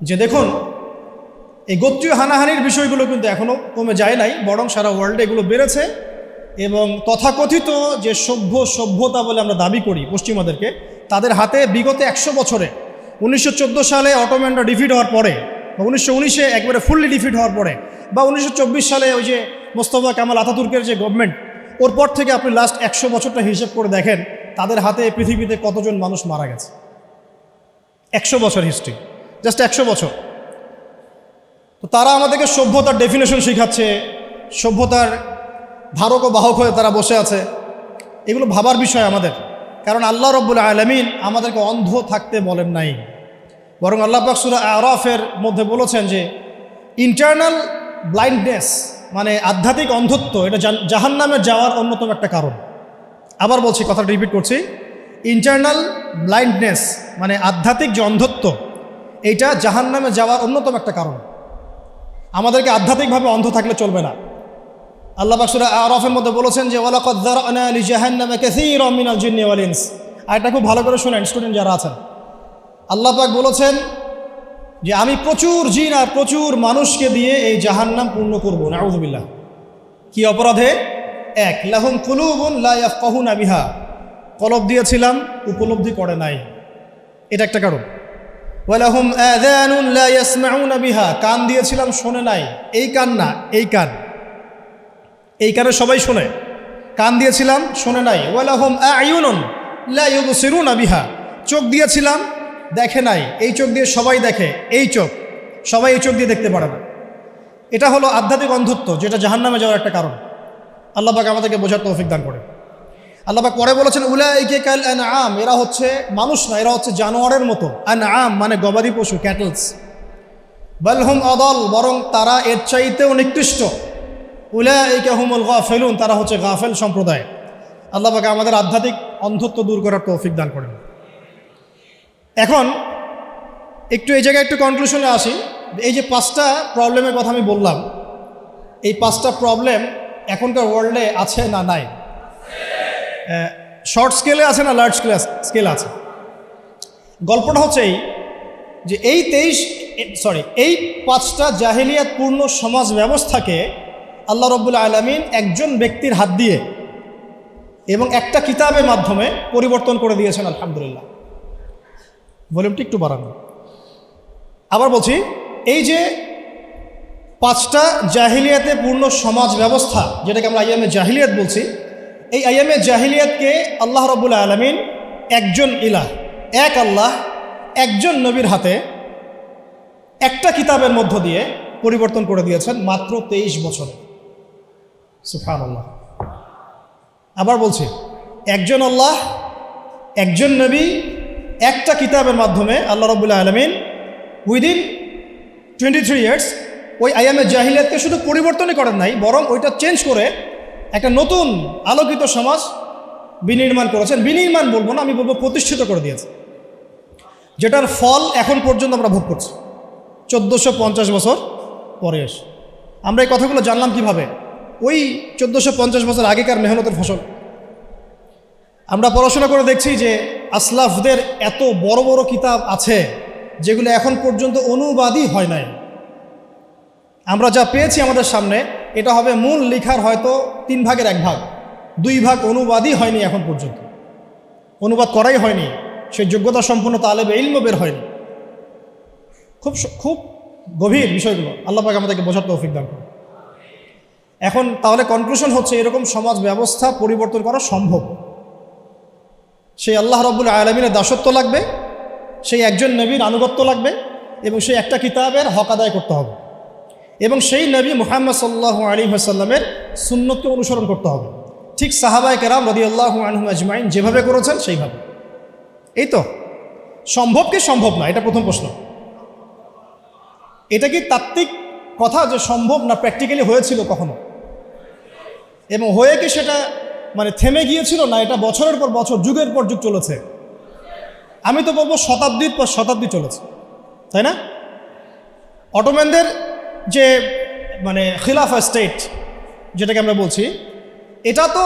[SPEAKER 1] যে দেখুন এই গোত্রীয় হানাহানির বিষয়গুলো কিন্তু এখনও কমে যায় নাই, বরং সারা ওয়ার্ল্ডে এগুলো বেড়েছে। এবং তথাকথিত যে সভ্যতা বলে আমরা দাবি করি পশ্চিমাদেরকে, তাদের হাতে বিগত 100 বছরে 1914 সালে অটোম্যানরা ডিফিট হওয়ার পরে, বা 1919-এ একবারে ফুললি ডিফিট হওয়ার পরে, বা 1924 সালে ওই যে মোস্তফা কামাল আতাতুর্কের যে গভর্নমেন্ট, ওর পর থেকে আপনি লাস্ট 100 বছরটা হিসেব করে দেখেন, তাদের হাতে পৃথিবীতে কতজন মানুষ মারা গেছে। 100 বছর হিস্ট্রি, জাস্ট 100 বছর। তো তারা আমাদেরকে সভ্যতার ডেফিনেশন শেখাচ্ছে, সভ্যতার ধারক ও বাহক হয়ে তারা বসে আছে। এগুলো ভাবার বিষয় আমাদের, কারণ আল্লাহ রব্বুল আলামিন আমাদেরকে অন্ধ থাকতে বলেন নাই, বরং আল্লাহ পাক সূরা আরাফের মধ্যে বলেছেন যে ইন্টারনাল ব্লাইন্ডনেস মানে আধ্যাত্মিক অন্ধত্ব, এটা জাহান্নামে যাওয়ার অন্যতম একটা কারণ। আবার বলছি, কথাটা রিপিট করছি, ইন্টারনাল ব্লাইন্ডনেস মানে আধ্যাত্মিক যে অন্ধত্ব, এইটা জাহান্নামে যাওয়ার অন্যতম একটা কারণ। আমাদেরকে আধ্যাত্মিকভাবে অন্ধ থাকলে চলবে না। আল্লাহ পাক সূরা আরাফের মধ্যে বলেছেন যে ওয়ালাকাদ যারানা লিজাহান্নামা কাসীরাম মিনাল জিন্নি ওয়াল ইনস, আর এটা খুব ভালো করে শোনেন স্টুডেন্ট যারা আছেন, আল্লাহ পাক বলেছেন যে আমি প্রচুর জিন আর প্রচুর মানুষকে দিয়ে এই জাহান্নাম পূর্ণ করবো। নাউযুবিল্লাহ। কি অপরাধে? এক, লাহুম কুলুবুন লা ইয়াফকাহুনা বিহা, কলব দিয়েছিলাম উপলব্ধি করে নাই, এটা একটা কারণ। ওয়ালাহুম আযানুন লা ইয়াসমাউনা বিহা, কান দিয়েছিলাম শোনে নাই, এই কান না, এই কান, এই কানে সবাই শোনে, কান দিয়েছিলাম শোনে নাই। ওয়ালাহুম আ'য়ুনুন লা ইউবসিরুনা বিহা, চোখ দিয়েছিলাম দেখে নাই, এই চোখ দিয়ে সবাই দেখে, এই চোখ, সবাই এই চোখ দিয়ে দেখতে পারে না। এটা হলো আধ্যাত্মিক অন্ধত্ব, যেটা জাহান্নামে যাওয়ার একটা কারণ। আল্লাহ পাক আমাদেরকে বোঝার তৌফিক দান করে। আল্লাহ পাক পরে বলেছেন উলাইকা কাল আনআম, এরা হচ্ছে মানুষ না, এরা হচ্ছে জানোয়ারের মতো। আনআম মানে গবাদি পশু, ক্যাটলস। বাল হুম আদাল, বরং তারা এর চাইতেও নিকৃষ্ট। উলাইকা হুমুল গাফিলুন, তারা হচ্ছে গাফেল সম্প্রদায়। আল্লাহ পাক আমাদের আধ্যাত্মিক অন্ধত্ব দূর করার তৌফিক দান করেন। এখন একটু এই জায়গায় একটু কনক্লুশনে আসি। এই যে 5টা প্রবলেমের কথা আমি বললাম, এই 5টা প্রবলেম এখনকার ওয়ার্ল্ডে আছে না নাই? শর্ট স্কেলে আছে না লার্জ স্কেলে আছে? গল্পটা হচ্ছে যে এই 5টা জাহেলিয়াতপূর্ণ সমাজ ব্যবস্থাকে আল্লাহ রাব্বুল আলামিন একজন ব্যক্তির হাত দিয়ে এবং একটা কিতাবের মাধ্যমে পরিবর্তন করে দিয়েছেন। আলহামদুলিল্লাহ। ভলিউমটি একটু বাড়ানো। আবার বলছি, এই যে 5টা জাহিলিয়াতে পূর্ণ সমাজ ব্যবস্থা, যেটাকে আমরা আইয়ামে জাহিলিয়াত বলছি, এই আইয়ামে জাহিলিয়াতকে আল্লাহ রাব্বুল আলামিন একজন ইলাহ, এক আল্লাহ, একজন নবীর হাতে একটা কিতাবের মধ্য দিয়ে পরিবর্তন করে দিয়েছেন মাত্র 23 বছরে। সুবহানাল্লাহ। আবার বলছি, একজন আল্লাহ, একজন নবী, একটা কিতাবের মাধ্যমে আল্লাহ রাব্বুল আলামিন উইদিন 23 ইয়ার্স ওই আইয়ামে জাহিলিয়াতকে শুধু পরিবর্তনই করেন নাই, বরং ওইটা চেঞ্জ করে একটা নতুন আলোকিত সমাজ বিনির্মাণ করেছেন। বিনির্মাণ বলবো না, আমি বলবো প্রতিষ্ঠিত করে দিয়েছে, যেটার ফল এখন পর্যন্ত আমরা ভোগ করছি 1450 বছর পরে এসে। আমরা এই কথাগুলো জানলাম কিভাবে? ওই 1450 বছর আগেকার মেহনতের ফসল। আমরা পড়াশোনা করে দেখছি যে আসলাফদের এত বড় বড় কিতাব আছে যেগুলো এখন পর্যন্ত অনুবাদই হয় নাই। আমরা যা পেয়েছি আমাদের সামনে, এটা হবে মূল লেখার হয়তো 3 ভাগের 1 ভাগ, 2 ভাগ অনুবাদই হয়নি এখন পর্যন্ত, অনুবাদ করাই হয়নি, সেই যোগ্যতা সম্পন্ন তালেবে ইলমও বের হয়নি। খুব গভীর বিষয়গুলো, আল্লাহ পাক আমাদেরকে বোঝার তৌফিক দান করুন। এখন তাহলে কনক্লুশন হচ্ছে, এরকম সমাজ ব্যবস্থা পরিবর্তন করা সম্ভব। সেই আল্লাহ রাব্বুল আলামিনের দাসত্ব লাগবে, সেই একজন নবীর আনুগত্য লাগবে, এবং সেই একটা কিতাবের হক আদায় করতে হবে, এবং সেই নবী মুহাম্মদ সাল্লাল্লাহু আলাইহি ওয়াসাল্লামের সুন্নতকে অনুসরণ করতে হবে, ঠিক সাহাবায়ে কেরাম রাদিয়াল্লাহু আনহুম আজমাইন যেভাবে করেছেন সেইভাবে। এই তো সম্ভব কি সম্ভব না, এটা প্রথম প্রশ্ন। এটা কি তাত্ত্বিক কথা যে সম্ভব না, প্র্যাকটিক্যালি হয়েছিল কখনো, এবং হয়ে কি সেটা মানে থেমে গিয়েছিল না, এটা বছরের পর বছর, যুগের পর যুগ চলেছে? আমি তো বলবো শতাব্দীর পর শতাব্দী চলেছে, তাই না? অটোম্যানদের যে মানে খিলাফা স্টেট যেটাকে আমরা বলছি, এটা তো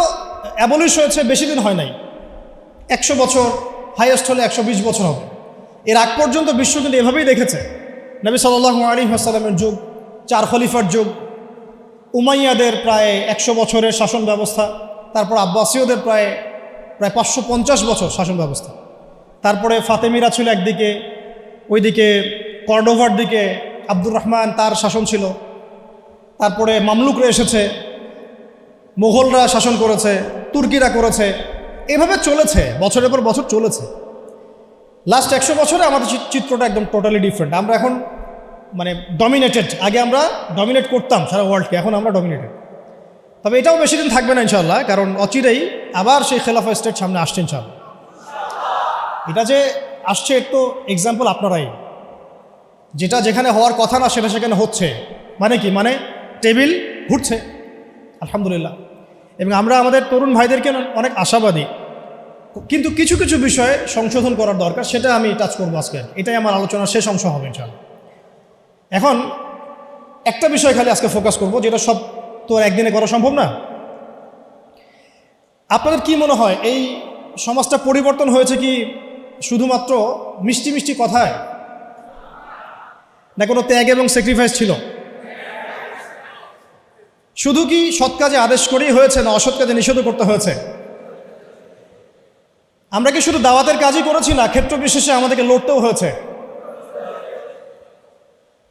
[SPEAKER 1] অ্যাবলিশ হয়েছে বেশি দিন হয় নাই, 100 বছর, হাইয়েস্ট হলে 120 বছর হবে। এর আগ পর্যন্ত বিশ্ব কিন্তু এভাবেই দেখেছে। নবী সাল্লাল্লাহু আলাইহি ওয়াসাল্লামের যুগ, 4 খলিফার যুগ, উমাইয়াদের প্রায় 100 বছরের শাসন ব্যবস্থা, তারপর আব্বাসীয়দের প্রায় 550 বছর শাসন ব্যবস্থা, তারপরে ফাতেমিরা ছিল একদিকে, ওইদিকে কর্ডোভার দিকে আব্দুর রহমান তার শাসন ছিল, তারপরে মামলুকরা এসেছে, মোগলরা শাসন করেছে, তুর্কিরা করেছে, এভাবে চলেছে, বছরের পর বছর চলেছে। লাস্ট 100 বছরে আমাদের চিত্রটা একদম টোটালি ডিফারেন্ট। আমরা এখন মানে ডমিনেটেড, আগে আমরা ডমিনেট করতাম সারা ওয়ার্ল্ডকে, এখন আমরা ডমিনেটেড। তবে এটাও বেশি দিন থাকবে না ইনশাআল্লাহ, কারণ অচিরেই আবার সেই খেলাফা স্টেট সামনে আসছে ইনশাআল্লাহ। এটা যে আসছে এর তো এক্সাম্পল আপনারাই, যেটা যেখানে হওয়ার কথা না সেটা সেখানে হচ্ছে, মানে কি, মানে টেবিল ঘুরছে আলহামদুলিল্লাহ। এবং আমরা আমাদের তরুণ ভাইদেরকে অনেক আশাবাদী, কিন্তু কিছু কিছু বিষয়ে সংশোধন করার দরকার, সেটা আমি টাচ করবো আজকে। এটাই আমার আলোচনার শেষ অংশ হবে ইনশাআল্লাহ। এখন একটা বিষয় খালি আজকে ফোকাস করব, যেটা সব তো একদিনে করা সম্ভব না। আপনাদের কি মনে হয় এই সমাজটা পরিবর্তন হয়েছে কি শুধুমাত্র মিষ্টি মিষ্টি কথায়, না কোনো ত্যাগ এবং স্যাক্রিফাইস ছিল? শুধু কি সৎ কাজে আদেশ করেই হয়েছে, না অসৎ কাজে নিষেধ করতে হয়েছে? আমরা কি শুধু দাওয়াতের কাজই করেছি, না ক্ষেত্র বিশেষে আমাদেরকে লড়তেও হয়েছে?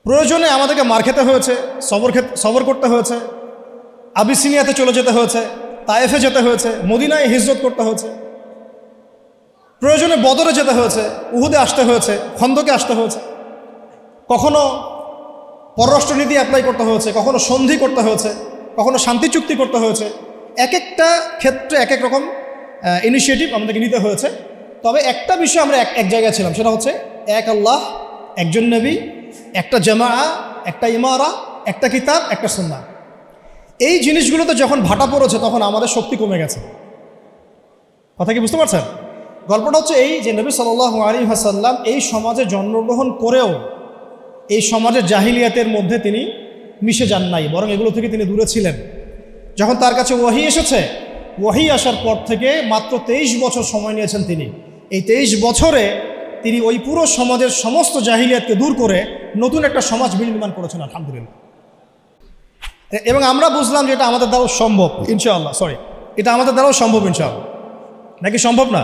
[SPEAKER 1] প্রয়োজনে আমাদেরকে মার খেতে হয়েছে, সবর করতে হয়েছে, আবিসিনিয়াতে চলে যেতে হয়েছে, তায়েফে যেতে হয়েছে, মদিনায় হিজরত করতে হয়েছে, প্রয়োজনে বদরে যেতে হয়েছে, উহুদে আসতে হয়েছে, খন্দকে আসতে হয়েছে, কখনো পররাষ্ট্রনীতি অ্যাপ্লাই করতে হয়েছে, কখনো সন্ধি করতে হয়েছে, কখনো শান্তি চুক্তি করতে হয়েছে। এক একটা ক্ষেত্রে এক এক রকম ইনিশিয়েটিভ আমাদেরকে নিতে হয়েছে। তবে একটা বিষয় আমরা এক জায়গায় ছিলাম, সেটা হচ্ছে এক আল্লাহ, একজন নবী, একটা জামা, একটা ইমারা, একটা কিতাব, একটা সুন্নাহ। এই জিনিসগুলোতে যখন ভাটা পড়েছে তখন আমাদের শক্তি কমে গেছে। কথা কি বুঝতে পারছেন? গল্পটা হচ্ছে এই যে নবী সাল্লাল্লাহু আলাইহি ওয়াসাল্লাম এই সমাজে জন্মগ্রহণ করেও এই সমাজের জাহিলিয়াতের মধ্যে তিনি মিশে যান নাই, বরং এগুলো থেকে তিনি দূরে ছিলেন। যখন তার কাছে ওয়াহি এসেছে, ওয়াহি আসার পর থেকে মাত্র 23 বছর সময় নিয়েছেন তিনি। এই 23 বছরে তিনি ওই পুরো সমাজের সমস্ত জাহিলিয়াতকে দূর করে নতুন একটা সমাজ বিনির্মাণ করেছেন, আলহামদুলিল্লাহ। এবং আমরা বুঝলাম যে এটা আমাদের দ্বারাও সম্ভব ইনশাআল্লাহ। এটা আমাদের দ্বারাও সম্ভব ইনশাআল্লাহ, নাকি সম্ভব না?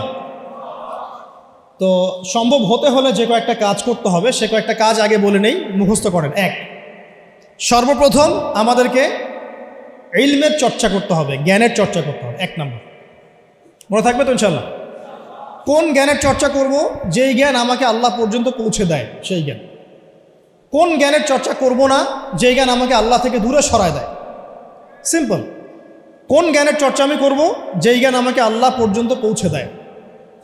[SPEAKER 1] তো সম্ভব হতে হলে যে কয়েকটা কাজ করতে হবে, সে কয়েকটা কাজ আগে বলে নেই, মুখস্থ করেন। এক, সর্বপ্রথম আমাদেরকে ইলমের চর্চা করতে হবে, জ্ঞানের চর্চা করতে হবে। 1 নম্বর মনে থাকবে তো ইনশাআল্লাহ? কোন জ্ঞানের চর্চা করব? যেই জ্ঞান আমাকে আল্লাহ পর্যন্ত পৌঁছে দেয় সেই জ্ঞান। কোন জ্ঞানের চর্চা করব না? যেই জ্ঞান আমাকে আল্লাহ থেকে দূরে সরায় দেয়। সিম্পল। কোন জ্ঞানের চর্চা আমি করব? যেই জ্ঞান আমাকে আল্লাহ পর্যন্ত পৌঁছে দেয়।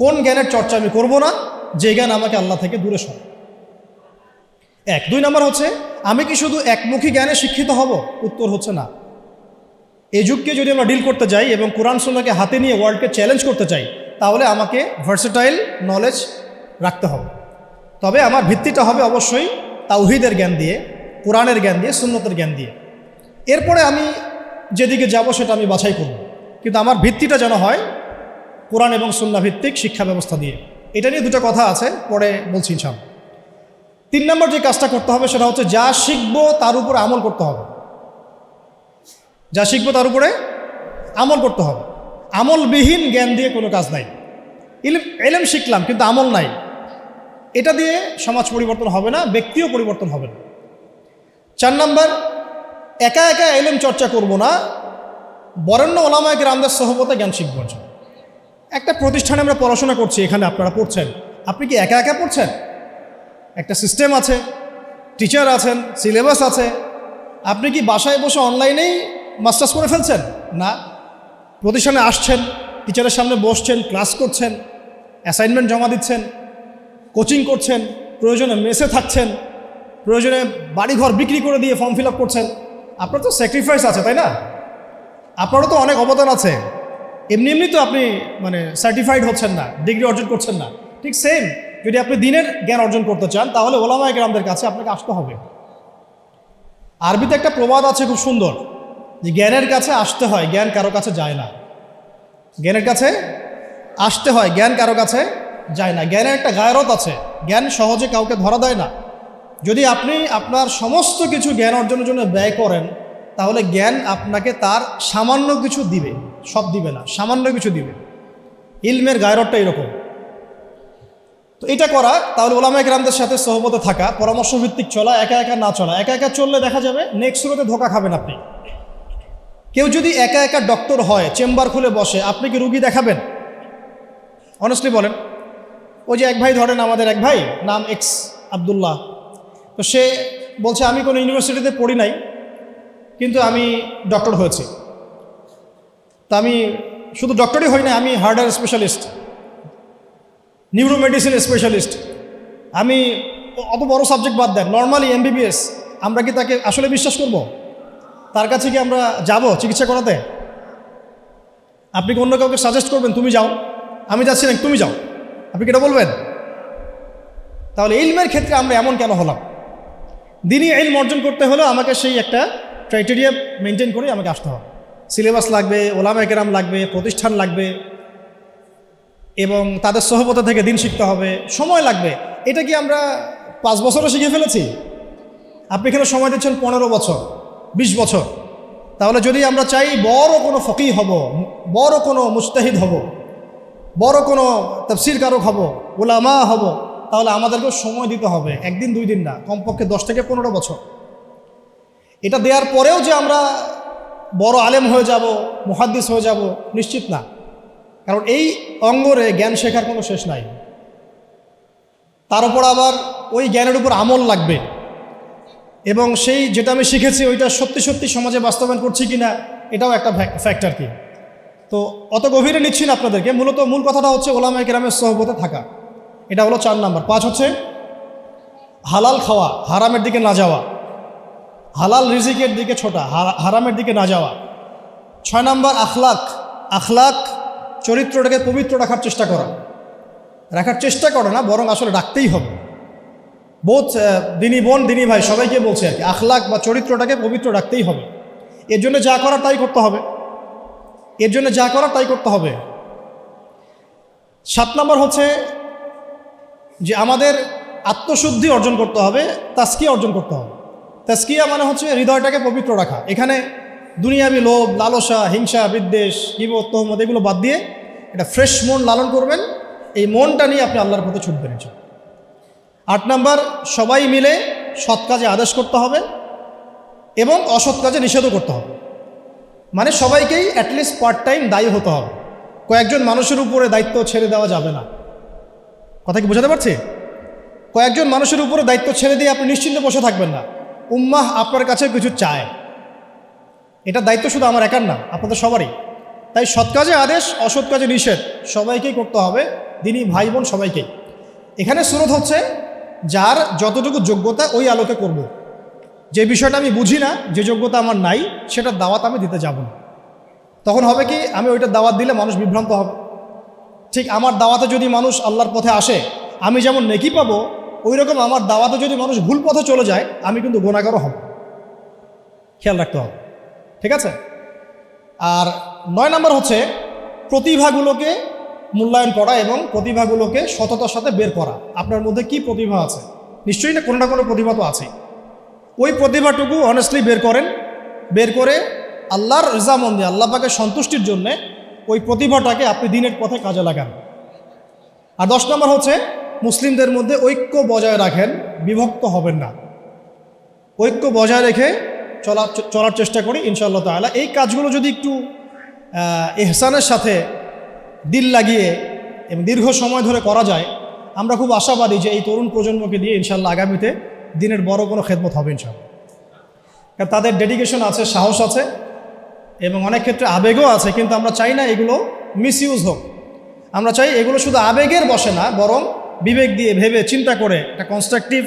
[SPEAKER 1] কোন জ্ঞানের চর্চা আমি করব না? যে জ্ঞান আমাকে আল্লাহ থেকে দূরে সরায়। 1। 2 নম্বর হচ্ছে, আমি কি শুধু একমুখী জ্ঞানে শিক্ষিত হব? উত্তর হচ্ছে না। এই যুগকে যদি আমরা ডিল করতে যাই এবং কোরআন সুন্নাহকে হাতে নিয়ে ওয়ার্ল্ডকে চ্যালেঞ্জ করতে চাই, তাহলে আমাকে ভার্সেটাইল নলেজ রাখতে হবে। তবে আমার ভিত্তিটা হবে অবশ্যই তাওহীদের জ্ঞান দিয়ে, কোরআনের জ্ঞান দিয়ে, সুন্নতের জ্ঞান দিয়ে। এরপরে আমি যেদিকে যাব সেটা আমি বাছাই করব, কিন্তু আমার ভিত্তিটা যেন হয় কোরআন এবং সুন্নাহ ভিত্তিক শিক্ষা ব্যবস্থা দিয়ে। এটা নিয়ে দুটো কথা আছে, পরে বলছি ইনশাআল্লাহ। 3 নম্বর যে কাজটা করতে হবে সেটা হচ্ছে, যা শিখবো তার উপরে আমল করতে হবে। যা শিখবো তার উপরে আমল করতে হবে। আমলবিহীন জ্ঞান দিয়ে কোনো কাজ নাই। ইলম শিখলাম কিন্তু আমল নাই, এটা দিয়ে সমাজ পরিবর্তন হবে না, ব্যক্তিও পরিবর্তন হবে না। 4 নম্বর, একা একা ইলম চর্চা করব না, বরেণ্য ওলামায়ে কেরামদের সোহবতে জ্ঞান শিখব। একটা প্রতিষ্ঠানে আমরা পড়াশোনা করছি, এখানে আপনারা পড়ছেন, আপনি কি একা একা পড়ছেন? একটা সিস্টেম আছে, টিচার আছেন, সিলেবাস আছে। আপনি কি বাসায় বসে অনলাইনেই মাস্টার্স করে ফেলছেন? না, প্রতিষ্ঠানে আসছেন, টিচারের সামনে বসছেন, ক্লাস করছেন, অ্যাসাইনমেন্ট জমা দিচ্ছেন, কোচিং করছেন, প্রয়োজনে মেসে থাকছেন, প্রয়োজনে বাড়িঘর বিক্রি করে দিয়ে ফর্ম ফিল আপ করছেন। আপনার তো স্যাক্রিফাইস আছে, তাই না? আপনারও তো অনেক অবদান আছে। এমনি এমনি তো আপনি সার্টিফাইড হচ্ছেন না, ডিগ্রি অর্জন করছেন না। ঠিক সেম, যদি আপনি দিনের জ্ঞান অর্জন করতে চান, তাহলে ওলামায়ে কেরামদের কাছে আপনাকে আসতে হবে। আরবিতে একটা প্রবাদ আছে খুব সুন্দর, যে জ্ঞানের কাছে আসতে হয়, জ্ঞান কারো কাছে যায় না। জ্ঞানের কাছে আসতে হয়, জ্ঞান কারো কাছে যায় না। জ্ঞানের একটা গায়রত আছে, জ্ঞান সহজে কাউকে ধরা দেয় না। যদি আপনি আপনার সমস্ত কিছু জ্ঞান অর্জনের জন্য ব্যয় করেন, তাহলে জ্ঞান আপনাকে তার সামান্য কিছু দিবে, সব দিবে না, সামান্য কিছু দিবে। ইলমের গায়রতটা এরকম। তো এটা করা, তাহলে ওলামায়ে কেরামদের সাথে সোহবতে থাকা, পরামর্শ ভিত্তিক চলা, একা একা না চলা। একা একা চললে দেখা যাবে নেক্সট শুরুতে ধোকা খাবেন আপনি। কেউ যদি একা একা ডক্টর হয়, চেম্বার খুলে বসে, আপনি কি রুগী দেখাবেন? অনেস্টলি বলেন। ওই যে এক ভাই, ধরেন আমাদের এক ভাই, নাম এক্স আবদুল্লাহ, তো সে বলছে আমি কোনো ইউনিভার্সিটিতে পড়ি নাই, কিন্তু আমি ডক্টর হয়েছি। তা আমি শুধু ডক্টরই হই না, আমি হার্টের স্পেশালিস্ট, নিউরো মেডিসিন স্পেশালিস্ট। আমি অত বড় সাবজেক্ট বাদ দেন, নর্মালি এমবিবিএস। আমরা কি তাকে আসলে বিশ্বাস করব? তার কাছে কি আমরা যাব চিকিৎসা করাতে? আপনি কি অন্য কাউকে সাজেস্ট করবেন, তুমি যাও? আমি যাচ্ছি না, তুমি যাও, আপনি কি এটা বলবেন? তাহলে ইলমের ক্ষেত্রে আমরা এমন কেন হলাম? দিনই ইলম অর্জন করতে হলে আমাকে সেই একটা ক্রাইটেরিয়া মেনটেন করে আমাকে আসতে হবে। সিলেবাস লাগবে, ওলামায়ে কেরাম লাগবে, প্রতিষ্ঠান লাগবে। এবং তাদের সহবতা থেকে দিন শিখতে হবে, সময় লাগবে। এটা কি আমরা 5 বছরে শিখে ফেলেছি? আপনি এখানে সময় দিচ্ছেন 15 বছর, 20 বছর। তাহলে যদি আমরা চাই বড় কোনো ফকিহ হব, বড় কোনো মুজতাহিদ হব, বড় কোনো তাফসীর কারক হব, উলামা হব, তাহলে আমাদেরকে সময় দিতে হবে, 1 দিন 2 দিন না, কমপক্ষে 10 থেকে 15 বছর। এটা দেওয়ার পরেও যে আমরা বড় আলেম হয়ে যাব, মুহাদ্দিস হয়ে যাব, নিশ্চিত না। কারণ এই অঙ্গরে জ্ঞান শেখার কোনো শেষ নাই। তার উপর আবার ওই জ্ঞানের উপর আমল লাগবে, এবং সেই যেটা আমি শিখেছি ওইটা সত্যি সত্যি সমাজে বাস্তবায়ন করছি কিনা, এটাও একটা ফ্যাক্টর কি। তো অত গভীরে নিচ্ছি না আপনাদেরকে। মূল কথাটা হচ্ছে ওলামায়ে কেরামের সোহবতে থাকা। এটা হলো 4 নাম্বার। 5 হচ্ছে হালাল খাওয়া, হারামের দিকে না যাওয়া, হালাল রিজিকের দিকে ছোটা, হারামের দিকে না যাওয়া। 6 নাম্বার আখলাক, চরিত্রটাকে পবিত্র রাখার চেষ্টা করা। রাখার চেষ্টা করে না, বরং আসলে রাখতেই হবে। বোধ দিনী বোন, দিনী ভাই সবাইকে বলছে আর কি, আখলাক বা চরিত্রটাকে পবিত্র রাখতেই হবে। এর জন্য যা করার তাই করতে হবে, এর জন্য যা করার তাই করতে হবে। 7 নম্বর হচ্ছে যে আমাদের আত্মশুদ্ধি অর্জন করতে হবে, তাজকিয়া অর্জন করতে হবে। তাজকিয়া মানে হচ্ছে হৃদয়টাকে পবিত্র রাখা। এখানে দুনিয়াবি লোভ, লালসা, হিংসা, বিদ্বেষ, গীবত, তহমত এগুলো বাদ দিয়ে এটা ফ্রেশ মন লালন করবেন। এই মনটা নিয়ে আপনি আল্লাহর পথে ছুটবেন। 8 নাম্বার, সবাই মিলে সৎ কাজে আদেশ করতে হবে এবং অসৎ কাজে নিষেধও করতে হবে। মানে সবাইকেই অ্যাটলিস্ট পার্ট টাইম দায়ী হতে হবে। কয়েকজন মানুষের উপরে দায়িত্ব ছেড়ে দেওয়া যাবে না। কথা কি বোঝাতে পারছি? কয়েকজন মানুষের উপরে দায়িত্ব ছেড়ে দিয়ে আপনি নিশ্চিন্তে বসে থাকবেন না। উম্মাহ আপনার কাছে কিছু চায়, এটা দায়িত্ব শুধু আমার একার না, আপনাদের সবারই। তাই সৎ কাজে আদেশ, অসৎ কাজে নিষেধ সবাইকেই করতে হবে, দিনী ভাই বোন সবাইকেই। এখানে সুরত হচ্ছে যার যতটুকু যোগ্যতা ওই আলোকে করব। যে বিষয়টা আমি বুঝি না, যে যোগ্যতা আমার নাই, সেটার দাওয়াত আমি দিতে যাব না। তখন হবে কি, আমি ওইটার দাওয়াত দিলে মানুষ বিভ্রান্ত হবে। ঠিক আমার দাওয়াতে যদি মানুষ আল্লাহর পথে আসে, আমি যেমন নেকি পাবো, ওই রকম আমার দাওয়াতে যদি মানুষ ভুল পথে চলে যায়, আমি কিন্তু গুনাহগারও হব। খেয়াল রাখতে হবে, ঠিক আছে? আর 9 নম্বর হচ্ছে প্রতিভাগুলোকে মূল্যায়ন করা এবং প্রতিভাগুলোকে সততার সাথে বের করা। আপনার মধ্যে কি প্রতিভা আছে, নিশ্চয়ই না কোনো না কোনো প্রতিভা তো আছে। ওই প্রতিভাটুকু অনেস্টলি বের করেন, বের করে আল্লাহর রেজামন্দি, আল্লাহ পাকের সন্তুষ্টির জন্যে ওই প্রতিভাটাকে আপনি দিনের পথে কাজে লাগান। আর 10 নম্বর হচ্ছে মুসলিমদের মধ্যে ঐক্য বজায় রাখেন, বিভক্ত হবেন না। ঐক্য বজায় রেখে চলার চেষ্টা করি ইনশাআল্লাহ তাআলা। এই কাজগুলো যদি একটু ইহসানের সাথে দিল লাগিয়ে এবং দীর্ঘ সময় ধরে করা যায়, আমরা খুব আশাবাদী যে এই তরুণ প্রজন্মকে দিয়ে ইনশাআল্লাহ আগামীতে দিনের বড় কোনো খেদমত হবে ইনশাআল্লাহ। কারণ তাদের ডেডিকেশন আছে, সাহস আছে এবং অনেক ক্ষেত্রে আবেগও আছে, কিন্তু আমরা চাই না এগুলো মিসইউজ হোক। আমরা চাই এগুলো শুধু আবেগের বসে না, বরং বিবেক দিয়ে ভেবে চিন্তা করে একটা কনস্ট্রাকটিভ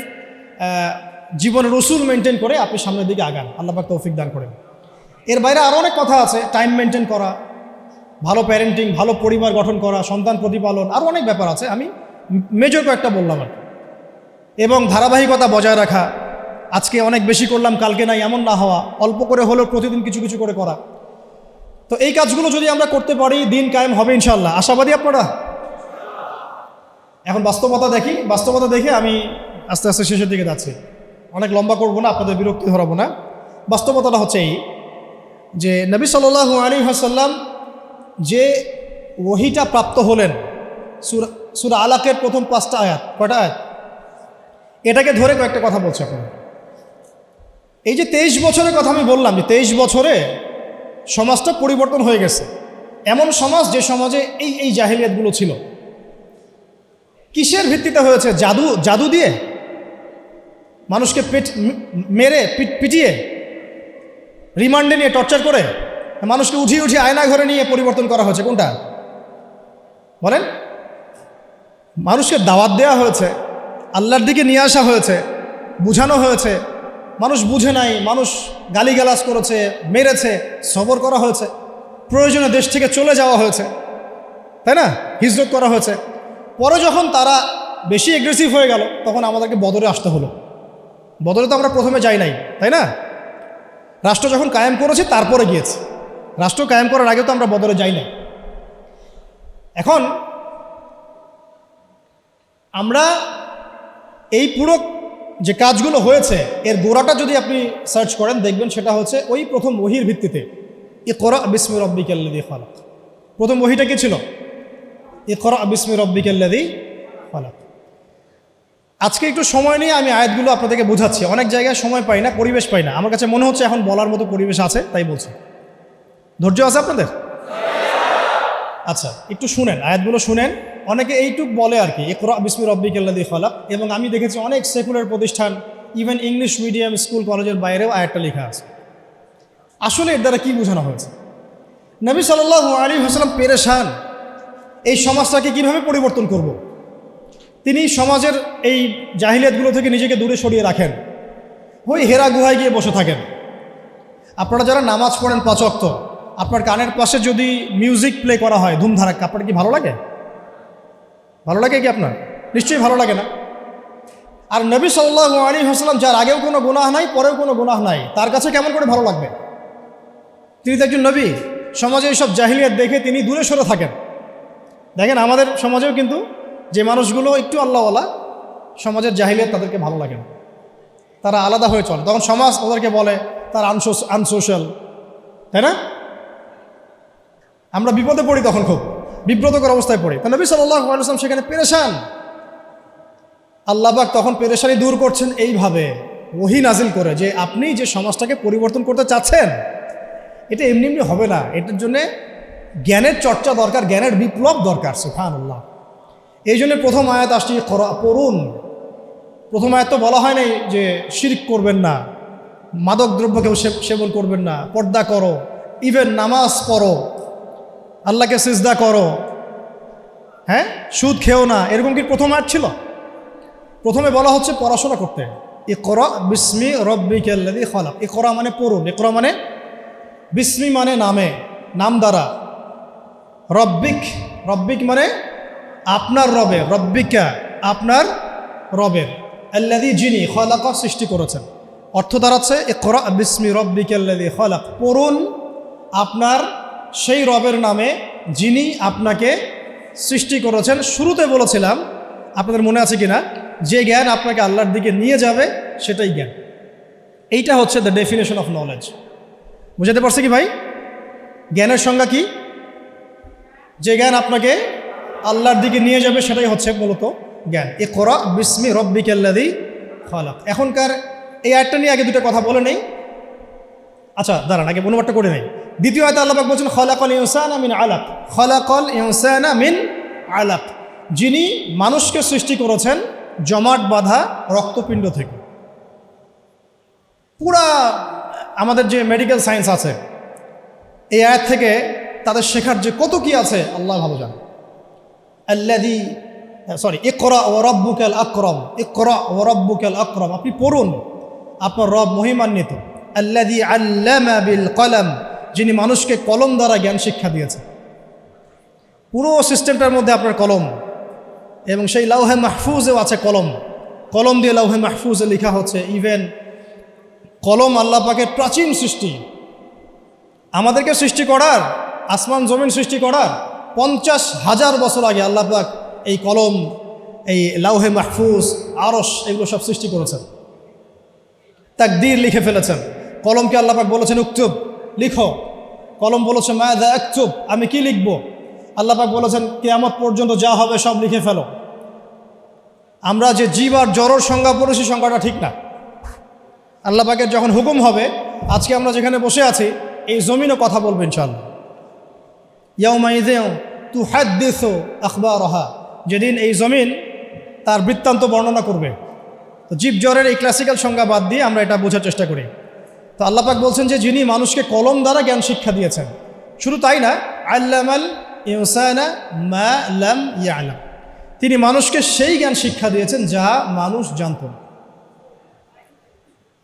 [SPEAKER 1] জীবনের উসুল মেনটেন করে আপনি সামনের দিকে আগান। আল্লাহ পাক তৌফিক দান করেন। এর বাইরে আরও অনেক কথা আছে, টাইম মেনটেন করা, ভালো প্যারেন্টিং, ভালো পরিবার গঠন করা, সন্তান প্রতিপালন, আরও অনেক ব্যাপার আছে। আমি মেজর কয়েকটা বললাম আর, এবং ধারাবাহিকতা বজায় রাখা। আজকে অনেক বেশি করলাম, কালকে নাই, এমন না হওয়া। অল্প করে হলেও প্রতিদিন কিছু কিছু করে করা। তো এই কাজগুলো যদি আমরা করতে পারি, দিন কায়েম হবে ইনশাআল্লাহ। আশাবাদী আপনারা? এখন বাস্তবতা দেখি, বাস্তবতা দেখে আমি আস্তে আস্তে শেষের দিকে যাচ্ছি। অনেক লম্বা করব না, আপনাদের বিরক্তি ধরাবো না। বাস্তবতাটা হচ্ছে এই যে নবী সাল্লাল্লাহু আলাইহি ওয়াসাল্লাম যে ওহীটা প্রাপ্ত হলেন, সূরা আলাকের প্রথম 5টা আয়াত, কয়টা আয়াত? এটাকে ধরে কয়েকটা কথা বলছি আপনার। এই যে 23 বছরের কথা আমি বললাম, যে 23 বছরে সমাজটা পরিবর্তন হয়ে গেছে। এমন সমাজ যে সমাজে এই জাহেলিয়াতগুলো ছিল, কিসের ভিত্তিতে হয়েছে? জাদু দিয়ে, মানুষকে মেরে পিটিয়ে, রিমান্ডে নিয়ে টর্চার করে, মানুষকে উঠিয়ে উঠিয়ে আয়না ঘরে নিয়ে পরিবর্তন করা হয়েছে। কোনটা বলেন? মানুষকে দাওয়াত দেওয়া হয়েছে, আল্লাহর দিকে নিয়ে আসা হয়েছে, বুঝানো হয়েছে, মানুষ বুঝে নাই, মানুষ গালিগালাজ করেছে, মেরেছে, সবর করা হয়েছে, প্রয়োজনে দেশ থেকে চলে যাওয়া হয়েছে, তাই না? হিজরত করা হয়েছে। পরে যখন তারা বেশি এগ্রেসিভ হয়ে গেল, তখন আমাদেরকে বদরে আসতে হলো। বদরে তো আমরা প্রথমে যাই নাই, তাই না? রাষ্ট্র যখন কায়েম করেছে তারপরে গিয়েছে। রাষ্ট্র কায়েম করার আগে তো আমরা বদরে যাই না। এখন আমরা এই পুরো যে কাজগুলো হয়েছে এর গোড়াটা যদি আপনি সার্চ করেন দেখবেন সেটা হচ্ছে ওই প্রথম ওহীর ভিত্তিতে ইকরা বিসমি রাব্বিকাল্লাযী খালাক। প্রথম ওহীটা কি ছিল? ইকরা বিসমি রাব্বিকাল্লাযী খালাক। আজকে একটু সময় নিয়ে আমি আয়াতগুলো আপনাদেরকে বোঝাচ্ছি। অনেক জায়গায় সময় পাই না, পরিবেশ পাই না। আমার কাছে মনে হচ্ছে এখন বলার মতো পরিবেশ আছে, তাই বলছি। ধৈর্য আছে আপনাদের? আচ্ছা, একটু শুনেন, আয়াতগুলো শুনেন। অনেকে এইটুক বলে আর কি, ইকরা বিসমি রাব্বিকাল্লাযী খালাক। এবং আমি দেখেছি অনেক সেকুলার প্রতিষ্ঠান, ইভেন ইংলিশ মিডিয়াম স্কুল কলেজের বাইরেও আয়াতটা লেখা আছে। আসলে এর দ্বারা কী বোঝানো হয়েছে? নবী সাল্লাল্লাহু আলাইহি ওয়াসাল্লাম পেরেশান, এই সমাজটাকে কিভাবে পরিবর্তন করব। তিনি সমাজের এই জাহিলিয়াতগুলো থেকে নিজেকে দূরে সরিয়ে রাখেন, ওই হেরা গুহায় গিয়ে বসে থাকেন। আপনারা যারা নামাজ পড়েন 5 ওয়াক্ত, আপনার কানের পাশে যদি মিউজিক প্লে করা হয় ধুমধারাক্কা, আপনার কি ভালো লাগে? ভালো লাগে কি আপনার? নিশ্চয়ই ভালো লাগে না। আর নবী সাল্লাল্লাহু আলাইহি ওয়াসাল্লাম, যার আগেও কোনো গুনাহ নাই, পরেও কোনো গুনাহ নাই, তার কাছে কেমন করে ভালো লাগবে? তিনি তো একজন নবী। সমাজে এইসব জাহিলিয়াত দেখে তিনি দূরে সরে থাকেন। দেখেন আমাদের সমাজেও কিন্তু যে মানুষগুলো একটু আল্লাহওয়ালা, সমাজের জাহিলিয়াত তাদেরকে ভালো লাগে না, তারা আলাদা হয়ে চলে। তখন সমাজ ওদেরকে বলে তার আনসোশ্যাল, তাই না? আমরা বিপদে পড়ি, তখন খুব বিব্রতকর অবস্থায় পড়ি। তা নবী সাল্লাল্লাহু আলাইহি ওয়াসাল্লাম সেখানে পেরেশান। আল্লাহ পাক তখন পেরেশানি দূর করছেন এইভাবে ওহী নাজিল করে, যে আপনি যে সমাজটাকে পরিবর্তন করতে চাচ্ছেন এটা এমনি এমনি হবে না, এটার জন্য জ্ঞানের চর্চা দরকার, জ্ঞানের বিপ্লব দরকার। সুবহানাল্লাহ। এই জন্য প্রথম আয়াত আসছে পড়ুন। প্রথম আয়াত তো বলা হয় নাই যে শিরক করবেন না, মাদক দ্রব্য কেউ সেবন করবেন না, পর্দা করো, ইভেন নামাজ পড়ো, আল্লাহকে সিজদা করো, হ্যাঁ, সুদ খেও না, এরকম কি প্রথম আয়াত ছিল? প্রথমে বলা হচ্ছে পড়াশোনা করতে। ইকরা বিসমি রাব্বিকাল্লাযী খালাক। ইকরা মানে পড়ুন, ইকরা মানে বিসমি মানে নামে, নাম দ্বারা। রব্বিক, রব্বিক মানে আপনার রবের, রব্বিকা আপনার রবের, আল্লাযী যিনি, খালাকা সৃষ্টি করেছেন। অর্থ দাঁড়াচ্ছে ইকরা বিসমি রাব্বিকাল্লাযী খালাক, পড়ুন আপনার সেই রবের নামে যিনি আপনাকে সৃষ্টি করেছেন। শুরুতে বলেছিলাম, আপনাদের মনে আছে কিনা, যে জ্ঞান আপনাকে আল্লাহর দিকে নিয়ে যাবে সেটাই জ্ঞান। এইটা হচ্ছে দ্য ডেফিনেশন অফ নলেজ। বুঝাতে পারছে কি ভাই? জ্ঞানের সংজ্ঞা কি? যে জ্ঞান আপনাকে আল্লাহর দিকে নিয়ে যাবে সেটাই হচ্ছে মূলত জ্ঞান। ইকরা বিসমি রাব্বিকাল্লাযী খালাক। এখনকার এই আয়াতটা নিয়ে আগে দুটো কথা বলে নেই। আচ্ছা দাঁড়ান, আগে অনুবাদটা করে নেই। দ্বিতীয় আয়াতে আল্লাহ পাক বলছেন খালাকাল ইনসানা মিন আলাক, খালাকাল ইনসানা মিন আলাক, যিনি মানুষকে সৃষ্টি করেছেন জমাট বাঁধা রক্তপিণ্ড থেকে। পুরা আমাদের যে মেডিকেল সায়েন্স আছে, এই আয়াত থেকে তাদের শেখার যে কত কি আছে আল্লাহ ভালো জানেন। ইকরা ওয়া রাব্বুকাল আকরাম, ইকরা ওয়া রাব্বুকাল আকরাম, আপনি পড়ুন, আপনার রব মহিমান্বিত। আল্লাযী আল্লামা বিল কলম, যিনি মানুষকে কলম দ্বারা জ্ঞান শিক্ষা দিয়েছে। পুরো সিস্টেমটার মধ্যে আপনার কলম, এবং সেই লাউহে মাহফুজেও আছে কলম। কলম দিয়ে লাউহে মাহফুজে লেখা হচ্ছে। ইভেন কলম আল্লাহ পাকের প্রাচীন সৃষ্টি। আমাদেরকে সৃষ্টি করার, আসমান জমিন সৃষ্টি করার 50,000 বছর আগে আল্লাহ পাক এই কলম, এই লাউহে মাহফুজ, আরশ, এগুলো সব সৃষ্টি করেছেন। তাকদীর লিখে ফেলেছেন। কলমকে আল্লাহ পাক বলেছেন উকতুব, লিখো। কলম বলেছে মাযা আকতুব, আমি কি লিখব? আল্লাহ পাক বলেছেন কিয়ামত পর্যন্ত যা হবে সব লিখে ফেলো। আমরা যে জীব আর জড়র সংজ্ঞা পড়েছি, সংজ্ঞাটা ঠিক না। আল্লাহ পাকের যখন হুকুম হবে, আজকে আমরা যেখানে বসে আছি এই জমিনও কথা বলবে ইনশাআল্লাহ। ইয়াউমাইযিন তুহাদ্দিসু আখবারাহা, যেদিন এই জমিন তার বৃত্তান্ত বর্ণনা করবে। তো জীব জ্বরের এই ক্লাসিক্যাল সংজ্ঞা বাদ দিয়ে আমরা এটা বোঝার চেষ্টা করি। তো আল্লাহ পাক বলছেন যে যিনি মানুষকে কলম দ্বারা জ্ঞান শিক্ষা দিয়েছেন। শুধু তাই না, আল্লামাল ইনসানা মা লাম ইয়ালাম, তিনি মানুষকে সেই জ্ঞান শিক্ষা দিয়েছেন যা মানুষ জানত না।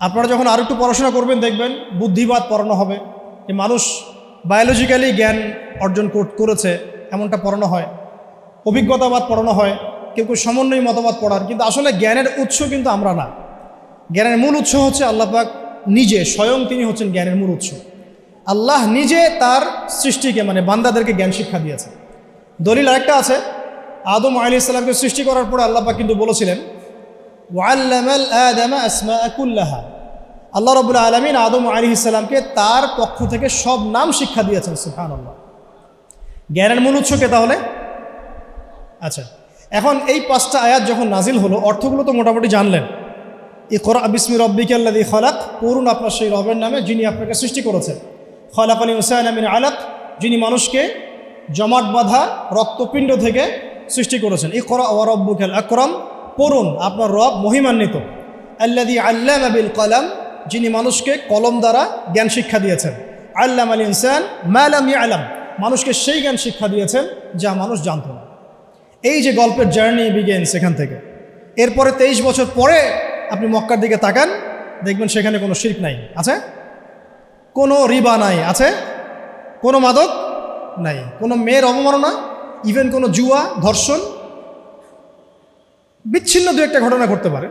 [SPEAKER 1] আপনারা যখন আর একটু পড়াশোনা করবেন দেখবেন বুদ্ধিবাদ পড়ানো হবে, যে মানুষ বায়োলজিক্যালি জ্ঞান অর্জন করেছে এমনটা পড়ানো হয়। অভিজ্ঞতাবাদ পড়ানো হয়, কেউ কেউ সমন্বয় মতবাদ পড়ার। কিন্তু আসলে জ্ঞানের উৎস কিন্তু আমরা না। জ্ঞানের মূল উৎস হচ্ছে আল্লাহ পাক নিজে, স্বয়ং তিনি হচ্ছেন জ্ঞানের মূল উৎস। আল্লাহ নিজে তার সৃষ্টিকে, মানে বান্দাদেরকে জ্ঞান শিক্ষা দিয়েছে। দলিল আরেকটা আছে, আদম আলাইহিস সালামকে সৃষ্টি করার পরে আল্লাহ পাক কিন্তু বলেছিলেন ওয়াল্লামাল আদামা আসমাআ কুল্লাহা, আল্লাহ রাব্বুল আলামিন আদম আলাইহিস সালামকে তার পক্ষ থেকে সব নাম শিক্ষা দিয়েছেন। সুবহানাল্লাহ। জ্ঞানের মূল উৎস কে তাহলে? আচ্ছা, এখন এই 5টা আয়াত যখন নাজিল হলো, অর্থগুলো তো মোটামুটি জানলেন। ইকরা বিসমি রাব্বিকাল্লাযী খালাক, পড়ুন আপনার সেই রবের নামে যিনি আপনাকে সৃষ্টি করেছেন। খালাকাল ইনসানা মিন আলাক, যিনি মানুষকে জমাট বাঁধা রক্তপিণ্ড থেকে সৃষ্টি করেছেন। ইকরা ওয়া রাব্বুকাল আকরাম, পড়ুন আপনার রব মহিমান্বিত। আল্লাযী আল্লামা বিল কলম, যিনি মানুষকে কলম দ্বারা জ্ঞান শিক্ষা দিয়েছেন। আল্লামাল ইনসান মা লাম ইয়ালাম, মানুষকে সেই জ্ঞান শিক্ষা দিয়েছেন যা মানুষ জানত না। এই যে গল্পের জার্নি বিগেন্স সেখান থেকে। এরপরে 23 বছর পরে আপনি মক্কার দিকে তাকান, দেখবেন সেখানে কোনো শিরক নাই, আছে? কোনো রিবা নাই, আছে? কোনো মাদক নাই, কোনো মেয়ের অবমাননা, ইভেন কোনো জুয়া, ধর্ষণ, বিচ্ছিন্ন দু একটা ঘটনা ঘটতে পারে,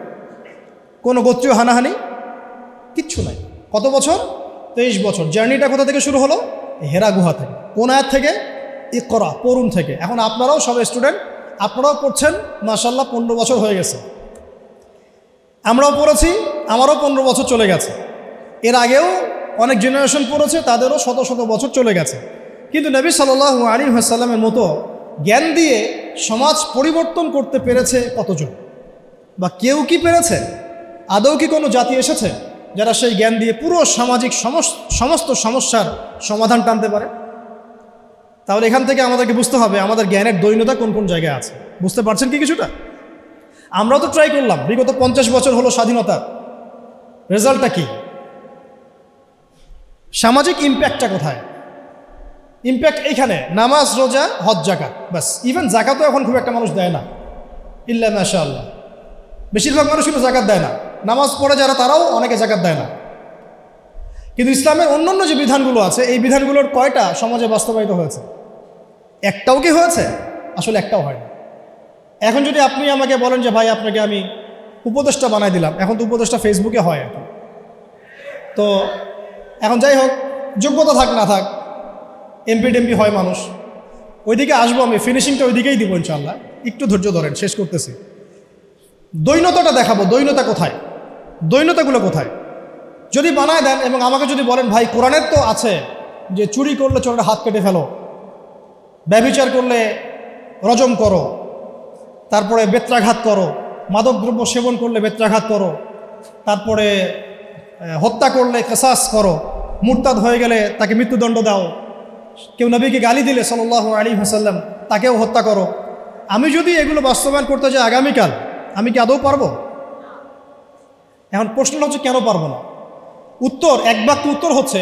[SPEAKER 1] কোনো গোত্রীয় হানাহানি, কিচ্ছু নাই। কত বছর? 23 বছর। জার্নিটা কোথা থেকে শুরু হলো? হেরা গুহা থেকে। কোন আয়াত থেকে? ইকরা, পড়ুন থেকে। এখন আপনারাও সব স্টুডেন্ট, আপনারাও পড়ছেন, মাশাআল্লাহ 15 বছর হয়ে গেছে। আমরাও পড়েছি, আমারও 15 বছর চলে গেছে। এর আগেও অনেক জেনারেশন পড়েছে, তাদেরও শত শত বছর চলে গেছে। কিন্তু নবী সাল্লাল্লাহু আলাইহি ওয়াসাল্লামের মতো জ্ঞান দিয়ে সমাজ পরিবর্তন করতে পেরেছে কতজন? বা কেউ কি পেরেছে? আদৌ কি কোনো জাতি এসেছে যারা সেই জ্ঞান দিয়ে পুরো সামাজিক সমস্ত সমস্যার সমাধান টানতে পারে? তাহলে এখান থেকে আমাদেরকে বুঝতে হবে আমাদের জ্ঞানের দৈন্যতা কোন কোন জায়গায় আছে। বুঝতে পারছেন কি কিছুটা? আমরাও তো ট্রাই করলাম, বিগত 50 বছর হলো স্বাধীনতার, রেজাল্টটা কি? সামাজিক ইম্প্যাক্টটা কোথায়? ইম্প্যাক্ট এইখানে, নামাজ, রোজা, হজ, জাকাত, বাস। ইভেন জাকাতও এখন খুব একটা মানুষ দেয় না, ইল্লা মাশাআল্লাহ। বেশিরভাগ মানুষ কিন্তু জাকাত দেয় না। নামাজ পড়ে যারা, তারাও অনেকে জাকাত দেয় না। কিন্তু ইসলামের অন্যান্য যে বিধানগুলো আছে, এই বিধানগুলোর কয়টা সমাজে বাস্তবায়িত হয়েছে? একটাও কি হয়েছে? আসলে একটাও হয়নি। এখন যদি আপনি আমাকে বলেন যে ভাই আপনাকে আমি উপদেষ্টা বানাই দিলাম, এখন তো উপদেষ্টা ফেসবুকে হয় আর কি। তো এখন যাই হোক, যোগ্যতা থাক না থাক, এমপি টেমপি হয় মানুষ, ওইদিকে আসবো আমি, ফিনিশিংটা ওইদিকেই দিব ইনশাল্লাহ। একটু ধৈর্য ধরেন, শেষ করতেছি। দৈন্যতাটা দেখাবো, দৈন্যতা কোথায়, দৈন্যতাগুলো কোথায়। যদি বানায় দেন এবং আমাকে যদি বলেন ভাই কোরআনের তো আছে যে চুরি করলে চোরের হাত কেটে ফেলো, ব্যভিচার করলে রজম করো, তারপরে বেত্রাঘাত করো, মাদকদ্রব্য সেবন করলে বেত্রাঘাত করো, তারপরে হত্যা করলে কিসাস করো, মুরতাদ হয়ে গেলে তাকে মৃত্যুদণ্ড দাও, কেউ নবীকে গালি দিলে সাল্লাল্লাহু আলাইহি ওয়াসাল্লাম তাকেও হত্যা করো। আমি যদি এগুলো বাস্তবায়ন করতে যাই আগামীকাল, আমি কি আদৌ পারবো? এখন প্রশ্নটা হচ্ছে কেন পারবো না? উত্তর, এক বাক্য উত্তর হচ্ছে,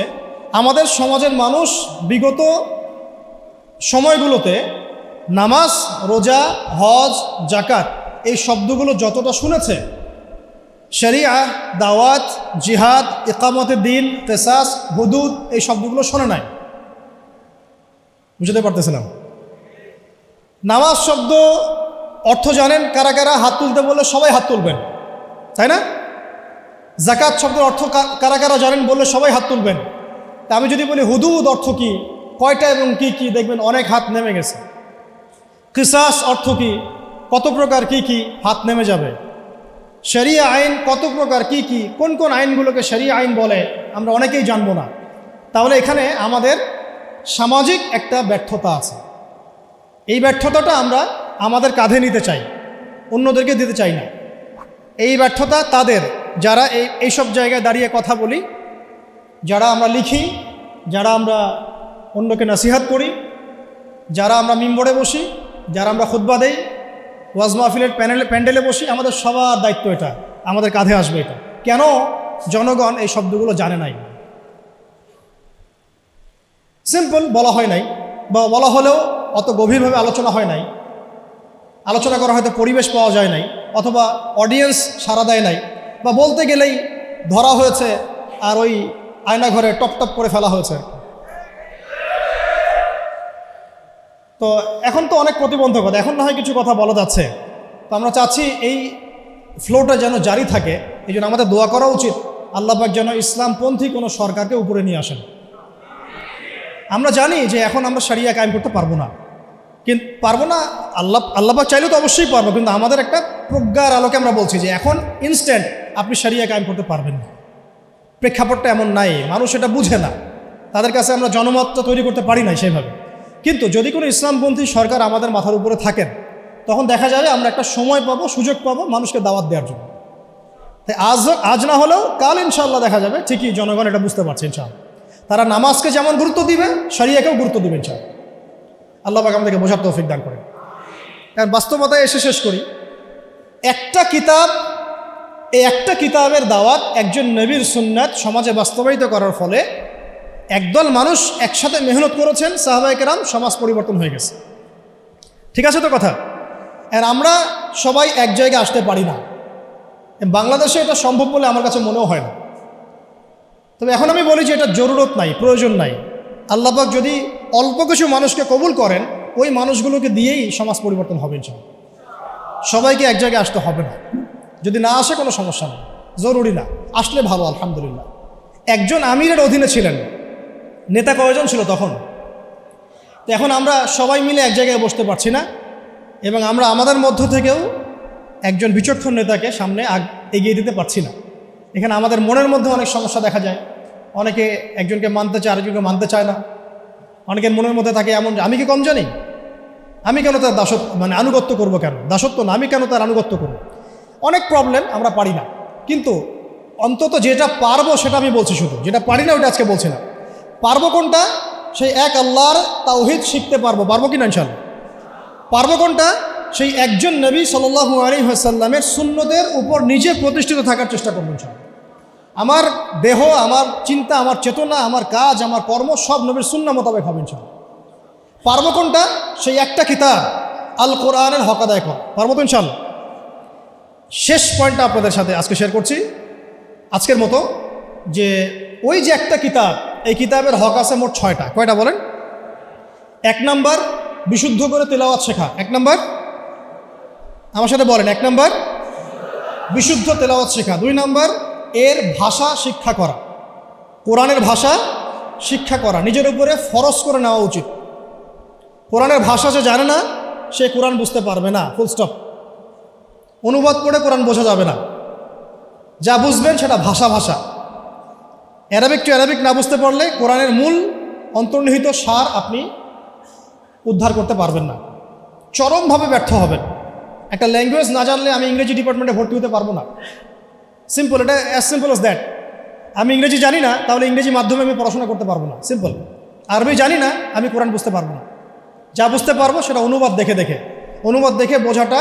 [SPEAKER 1] আমাদের সমাজের মানুষ বিগত সময়গুলোতে নামাজ, রোজা, হজ, জাকাত এই শব্দগুলো যতটা শুনেছে, শরিয়া, দাওয়াত, জিহাদ, ইকামতে দিন, কিসাস, হুদুদ এই শব্দগুলো শোনে নাই। বুঝতে পারতেছিলাম? নামাজ শব্দ অর্থ জানেন কারা কারা? হাত তুলতে বললে সবাই হাত তুলবেন, তাই না? জাকাত শব্দের অর্থ কারা কারা জানেন বললে সবাই হাত তুলবেন। তা আমি যদি বলি হুদুদ অর্থ কি, কয়টা এবং কি কি, দেখবেন অনেক হাত নেমে গেছে। কিসাস অর্থ কি, কত প্রকার, কি কি, হাত নেমে যাবে। শরিয়া আইন কত প্রকার, কি কি, কোন কোন আইনগুলোকে শরিয়া আইন বলে আমরা অনেকেই জানবো না। তাহলে এখানে আমাদের সামাজিক একটা ব্যর্থতা আছে। এই ব্যর্থতাটা আমরা আমাদের কাঁধে নিতে চাই, অন্যদেরকে দিতে চাই না। এই ব্যর্থতা তাদের যারা এইসব জায়গায় দাঁড়িয়ে কথা বলি, যারা আমরা লিখি, যারা আমরা অন্যকে নসিহত করি, যারা আমরা মিম্বরে বসি, যারা আমরা খুতবা দেই, ওয়াজ মাহফিলের প্যান্ডেলে বসি, আমাদের সবার দায়িত্ব এটা, আমাদের কাঁধে আসবে এটা। কেন জনগণ এই শব্দগুলো জানে নাই? সিম্পল, বলা হয় নাই, বা বলা হলেও অত গভীরভাবে আলোচনা হয় নাই, আলোচনা করা হয়তো পরিবেশ পাওয়া যায় নাই, অথবা অডিয়েন্স সাড়া দেয় নাই, বা বলতে গেলেই ধরা হয়েছে আর ওই আয়নাঘরে টপ টপ করে ফেলা হয়েছে। তো এখন তো অনেক প্রতিবন্ধকতা, এখন না হয় কিছু কথা বলা যাচ্ছে। তো আমরা চাচ্ছি এই ফ্লোটা যেন জারি থাকে। এই জন্য আমাদের দোয়া করা উচিত আল্লাহ পাক যেন ইসলামপন্থী কোনো সরকারকে উপরে নিয়ে আসেন। আমরা জানি যে এখন আমরা শরিয়া কায়েম করতে পারবো না, কিন্তু পারবো না, আল্লাহ পাক চাইলে তো অবশ্যই পারবো, কিন্তু আমাদের একটা প্রজ্ঞার আলোকে আমরা বলছি যে এখন ইনস্ট্যান্ট আপনি শরিয়া কায়েম করতে পারবেন না। প্রেক্ষাপটটা এমন নাই, মানুষ এটা বুঝে না, তাদের কাছে আমরা জনমতটা তৈরি করতে পারি না সেভাবে। কিন্তু যদি কোনো ইসলামপন্থী সরকার আমাদের মাথার উপরে থাকেন, তখন দেখা যাবে আমরা একটা সময় পাবো, সুযোগ পাবো মানুষকে দাওয়াত দেওয়ার জন্য। তাই আজ না হলেও কাল ইনশাআল্লাহ দেখা যাবে ঠিকই জনগণ এটা বুঝতে পারছে ইনশাআল্লাহ। তারা নামাজকে যেমন গুরুত্ব দিবে, শরিয়াকেও গুরুত্ব দিবে ইনশাআল্লাহ। আল্লাহ পাক আমাদেরকে বোঝার তৌফিক দান করেন। কারণ বাস্তবতায় এসে শেষ করি, একটা কিতাবের দাওয়াত, একজন নবীর সুন্নাত সমাজে বাস্তবায়িত করার ফলে একদল মানুষ একসাথে মেহনত করেছেন, সাহাবায়ে কেরাম, সমাজ পরিবর্তন হয়ে গেছে। ঠিক আছে তো কথা? আর আমরা সবাই এক জায়গায় আসতে পারি না, বাংলাদেশে এটা সম্ভব বলে আমার কাছে মনেও হয় না। তবে এখন আমি বলি যে এটা জরুরত নাই, প্রয়োজন নাই। আল্লাহ পাক যদি অল্প কিছু মানুষকে কবুল করেন, ওই মানুষগুলোকে দিয়েই সমাজ পরিবর্তন হবে ইনশাআল্লাহ। সবাইকে এক জায়গায় আসতে হবে না, যদি না আসে কোনো সমস্যা নেই, জরুরি না, আসলে ভালো আলহামদুলিল্লাহ। একজন আমিরের অধীনে ছিলেন, নেতা কয়জন ছিল তখন? তো এখন আমরা সবাই মিলে এক জায়গায় বসতে পারছি না, এবং আমরা আমাদের মধ্য থেকেও একজন বিচক্ষণ নেতাকে সামনে এগিয়ে দিতে পারছি না। এখানে আমাদের মনের মধ্যে অনেক সমস্যা দেখা যায়, অনেকে একজনকে মানতে চায়, আরেকজনকে মানতে চায় না। অনেকের মনের মধ্যে থাকে এমন যে আমি কি কম জানি, আমি কেন তার আনুগত্য করবো, কেন দাসত্ব না, আমি কেন তার আনুগত্য করবো। অনেক প্রবলেম, আমরা পারি না। কিন্তু অন্তত যেটা পারবো সেটা আমি বলছি, শুধু যেটা পারি না ওটা আজকে বলছি না। পারবো কোনটা? সেই এক আল্লাহর তাওহীদ শিখতে পারবো কি না ইনশাআল্লাহ? পারবো কোনটা? সেই একজন নবী সাল্লাল্লাহু আলাইহি ওয়াসাল্লামের সুন্নতের উপর নিজে প্রতিষ্ঠিত থাকার চেষ্টা করবো ইনশাআল্লাহ। আমার দেহ, আমার চিন্তা, আমার চেতনা, আমার কাজ, আমার কর্ম সব নবীর সুন্নাহ মোতাবেক হবে ইনশাআল্লাহ। পারবো কোনটা? সেই একটা কিতাব আল কোরআনের হক আদায় করা। পারবো তো ইনশাআল্লাহ? শেষ পয়েন্টটা আপনাদের সাথে আজকে শেয়ার করছি আজকের মতো, যে ওই যে একটা কিতাব, এই কিতাবের হক আছে মোট 6টা। কয়টা বলেন? 1 নাম্বার বিশুদ্ধ করে তেলাওয়াত শেখা। 1 নাম্বার, আমার সাথে বলেন, 1 নাম্বার বিশুদ্ধ তেলাওয়াত শেখা। 2 নাম্বার এর ভাষা শিক্ষা করা, কোরআনের ভাষা শিক্ষা করা, নিজের উপরে ফরজ করে নেওয়া উচিত। কোরআনের ভাষা যে জানে না, সে কোরআন বুঝতে পারবে না, ফুল স্টপ। অনুবাদ পড়ে কোরআন বোঝা যাবে না, যা বুঝবেন সেটা ভাষা। অ্যারাবিক টু অ্যারাবিক না বুঝতে পারলে কোরআনের মূল অন্তর্নিহিত সার আপনি উদ্ধার করতে পারবেন না, চরমভাবে ব্যর্থ হবেন। একটা ল্যাঙ্গুয়েজ না জানলে আমি ইংরেজি ডিপার্টমেন্টে ভর্তি হতে পারবো না, সিম্পল, এটা অ্যাজ সিম্পল অ্যাজ দ্যাট। আমি ইংরেজি জানি না, তাহলে ইংরেজি মাধ্যমে আমি পড়াশোনা করতে পারবো না, সিম্পল। আরবি জানি না, আমি কোরআন বুঝতে পারবো না। যা বুঝতে পারবো সেটা অনুবাদ দেখে বোঝাটা,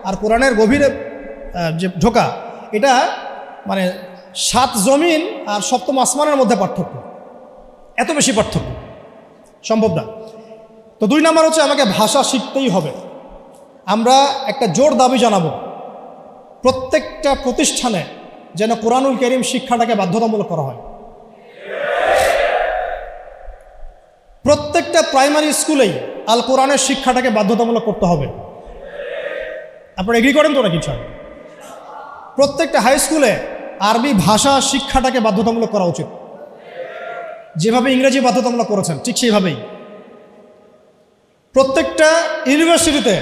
[SPEAKER 1] আর কোরআনের গভীরে যে ঢোকা, এটা মানে 7 জমিন আর 7ম আসমানের মধ্যে পার্থক্য, এত বেশি পার্থক্য, সম্ভব না। তো 2 নাম্বার হচ্ছে আমাকে ভাষা শিখতেই হবে। আমরা একটা জোর দাবি জানাবো, প্রত্যেকটা প্রতিষ্ঠানে যেন কোরআনুল কারীম শিক্ষাটাকে বাধ্যতামূলক করা হয়। প্রত্যেকটা প্রাইমারি স্কুলেই আল কোরআনের শিক্ষাটাকে বাধ্যতামূলক করতে হবে। আপনারা এগ্রি করেন তো না কিছু? প্রত্যেকটা হাই স্কুলে আরবি ভাষা শিক্ষাটাকে বাধ্যতামূলক করা উচিত, যেভাবে ইংরেজি বাধ্যতামূলক করেছেন ঠিক সেইভাবেই। প্রত্যেকটা ইউনিভার্সিটিতে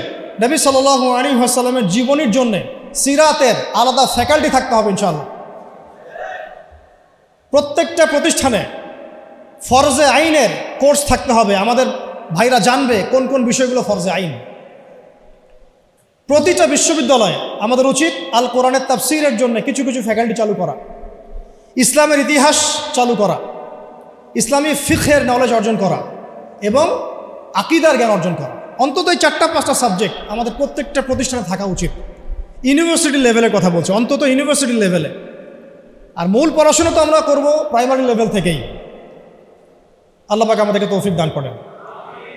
[SPEAKER 1] নবী সাল্লাল্লাহু আলাইহি ওয়াসাল্লামের জীবনীর জন্য সিরাতের আলাদা ফ্যাকাল্টি থাকতে হবে ইনশাআল্লাহ। প্রত্যেকটা প্রতিষ্ঠানে ফরজে আইনের কোর্স থাকতে হবে, আমাদের ভাইরা জানবে কোন কোন বিষয়গুলো ফরজে আইন। প্রতিটা বিশ্ববিদ্যালয়ে আমাদের উচিত আল কোরআনের তাফসীরের জন্য কিছু কিছু ফ্যাকাল্টি চালু করা, ইসলামের ইতিহাস চালু করা, ইসলামী ফিকহের নলেজ অর্জন করা এবং আকীদার জ্ঞান অর্জন করা। অন্তত এই 4-5টা সাবজেক্ট আমাদের প্রত্যেকটা প্রতিষ্ঠানে থাকা উচিত। ইউনিভার্সিটি লেভেলের কথা বলছি, অন্তত ইউনিভার্সিটি লেভেলে। আর মূল পড়াশোনা তো আমরা করব প্রাইমারি লেভেল থেকেই। আল্লাহ পাক আমাদেরকে তৌফিক দান করেন।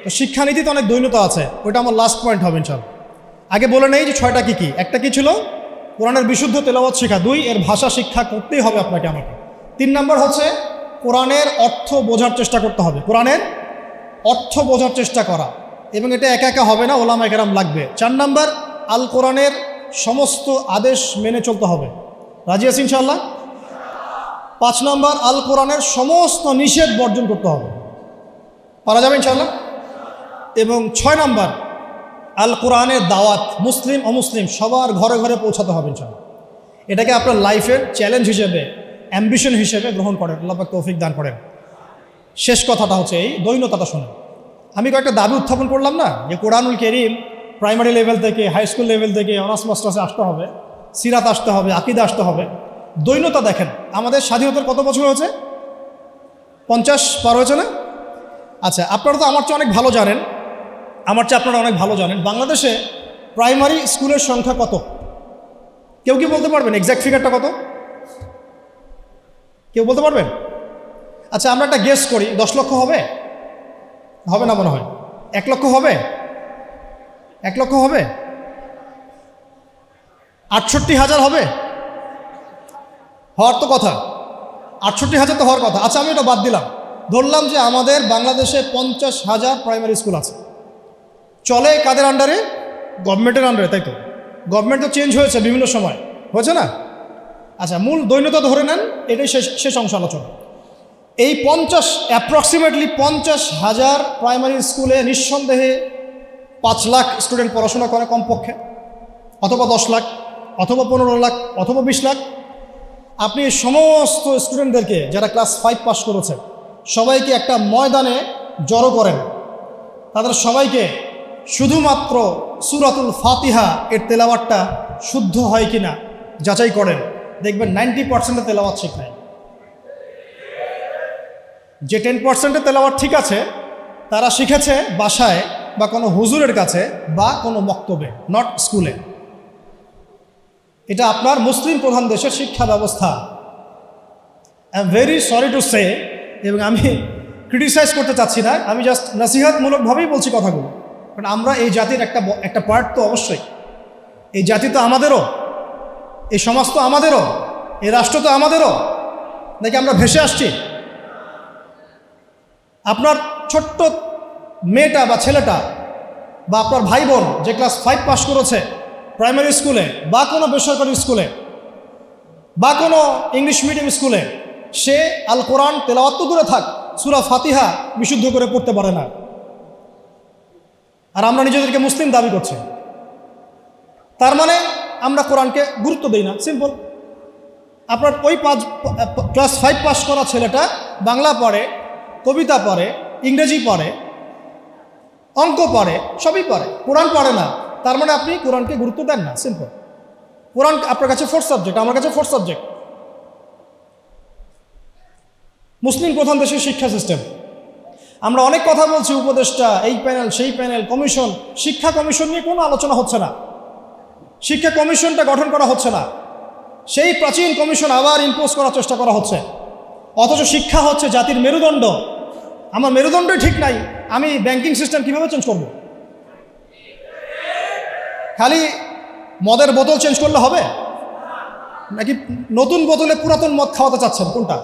[SPEAKER 1] তো শিক্ষানীতিতে অনেক দৈন্যতা আছে, ওইটা আমার লাস্ট পয়েন্ট হবে ইনশাআল্লাহ। আগে বলে নেই যে 6টা কি। একটা কি ছিল? কোরআনের বিশুদ্ধ তেলাওয়াত শেখা। 2, এর ভাষা শিক্ষা করতেই হবে আপনাকে আমাকে। 3 নাম্বার হচ্ছে কোরআনের অর্থ বোঝার চেষ্টা করতে হবে, কোরআনের অর্থ বোঝার চেষ্টা করা, এবং এটা একা একা হবে না, ওলামায়ে কেরাম লাগবে। 4 নাম্বার আল কোরআনের সমস্ত আদেশ মেনে চলতে হবে। রাজি আছি ইনশাআল্লাহ? 5 নাম্বার আল কোরআনের সমস্ত নিষেধ বর্জন করতে হবে। পারা যাবে ইনশাআল্লাহ? এবং 6 নাম্বার আল কোরআনের দাওয়াত মুসলিম অমুসলিম সবার ঘরে ঘরে পৌঁছাতে হবে ইনশাআল্লাহ। এটাকে আপনার লাইফের চ্যালেঞ্জ হিসেবে, অ্যাম্বিশন হিসেবে গ্রহণ করেন। আল্লাহ পাক তৌফিক দান করেন। শেষ কথাটা হচ্ছে এই দৈন্যতাটা শোনেন। আমি কয়েকটা দাবি উত্থাপন করলাম না, যে কোরআনুল কারীম প্রাইমারি লেভেল থেকে, হাই স্কুল লেভেল থেকে অনার্স মাস্টার্সে আসতে হবে, সিরাত আসতে হবে, আকিদা আসতে হবে। দৈন্যতা দেখেন, আমাদের স্বাধীনতার কত বছর হয়েছে? 50 পার হয়েছে না? আচ্ছা, আপনারা তো আমার চেয়ে অনেক ভালো জানেন, আমার চেয়ে আপনারা অনেক ভালো জানেন বাংলাদেশে প্রাইমারি স্কুলের সংখ্যা কত? কেউ কি বলতে পারবেন এক্স্যাক্ট ফিগারটা কত? কেউ বলতে পারবেন? আচ্ছা, আমরা একটা গেস করি, 10 লক্ষ হবে? হবে না মনে হয়। 1 লক্ষ হবে? 1 লক্ষ হবে? 68,000 হবে? হওয়ার তো কথা, 68,000 তো হওয়ার কথা। আচ্ছা, আমি এটা বাদ দিলাম, ধরলাম যে আমাদের বাংলাদেশে 50,000 প্রাইমারি স্কুল আছে। চলে কাদের আন্ডারে? গভর্নমেন্টের আন্ডারে, তাই তো? গভর্নমেন্ট তো চেঞ্জ হয়েছে বিভিন্ন সময়, হয়েছে না? আচ্ছা, মূল দৈন্যতা ধরে নেন, এটাই শেষ অংশ আলোচনা। এই অ্যাপ্রক্সিমেটলি 50,000 প্রাইমারি স্কুলে নিঃসন্দেহে 5 লাখ স্টুডেন্ট পড়াশোনা করে কমপক্ষে, অথবা 10 লাখ, অথবা 15 লাখ, অথবা 20 লাখ। আপনি সমস্ত স্টুডেন্টদেরকে যারা ক্লাস 5 পাস করেছে সবাইকে একটা ময়দানে জড়ো করেন, তাদের সবাইকে শুধুমাত্র সূরাতুল ফাতিহা এর তেলাওয়াতটা শুদ্ধ হয় কিনা যাচাই করেন, দেখবেন 90% তেলাওয়াত ঠিক নাই। যে 10% তেলাওয়াত ঠিক আছে তারা শিখেছে বাসায় বা কোনো হুজুরের কাছে বা কোনো মক্তবে, নট স্কুলে। এটা আপনার মুসলিম প্রধান দেশের শিক্ষা ব্যবস্থা। I am very sorry to say, এবং আমি ক্রিটিসাইজ করতে চাচ্ছি না, আমি জাস্ট নসিহতমূলকভাবেই বলছি কথাগুলো। কারণ আমরা এই জাতির একটা পার্ট তো অবশ্যই। এই জাতি তো আমাদেরও, এই সমাজ তো আমাদেরও, এই রাষ্ট্র তো আমাদেরও, নাকি আমরা ভেসে আসছি? আপনার ছোট্ট মেয়েটা বা ছেলেটা বা আপনার ভাই বোন যে ক্লাস 5 পাস করেছে প্রাইমারি স্কুলে বা কোনো বেসরকারি স্কুলে বা কোনো ইংলিশ মিডিয়াম স্কুলে, সে আল কোরআন তেলাওয়াত তো দূরে থাক, সূরা ফাতিহা বিশুদ্ধ করে পড়তে পারে না। আর আমরা নিজেদেরকে মুসলিম দাবি করছি, তার মানে আমরা কোরআনকে গুরুত্ব দিই না। সিম্পল। আপনার ওই ক্লাস 5 পাস করা ছেলেটা বাংলা পড়ে, কবিতা পড়ে, ইংরেজি পড়ে, অঙ্ক পড়ে, সবই পড়ে, কোরআন পড়ে না, তার মানে আপনি কোরআনকে গুরুত্ব দেন না। সিম্পল। কোরআন আপনার কাছে 4th সাবজেক্ট, আমার কাছে 4th সাবজেক্ট। মুসলিম প্রধান দেশের শিক্ষা সিস্টেম। আমরা অনেক কথা বলছি, উপদেষ্টা, এই প্যানেল, সেই প্যানেল, কমিশন। শিক্ষা কমিশন নিয়ে কোনো আলোচনা হচ্ছে না, শিক্ষা কমিশনটা গঠন করা হচ্ছে না, সেই প্রাচীন কমিশন আবার ইম্পোজ করার চেষ্টা করা হচ্ছে। অথচ শিক্ষা হচ্ছে জাতির মেরুদণ্ড। আমার মেরুদণ্ডই ঠিক নাই, আমি ব্যাংকিং সিস্টেম কীভাবে চেঞ্জ করব? খালি মদের বোতল চেঞ্জ করলে হবে, নাকি নতুন বোতলে পুরাতন মদ খাওয়াতে চাচ্ছেন? কোনটা?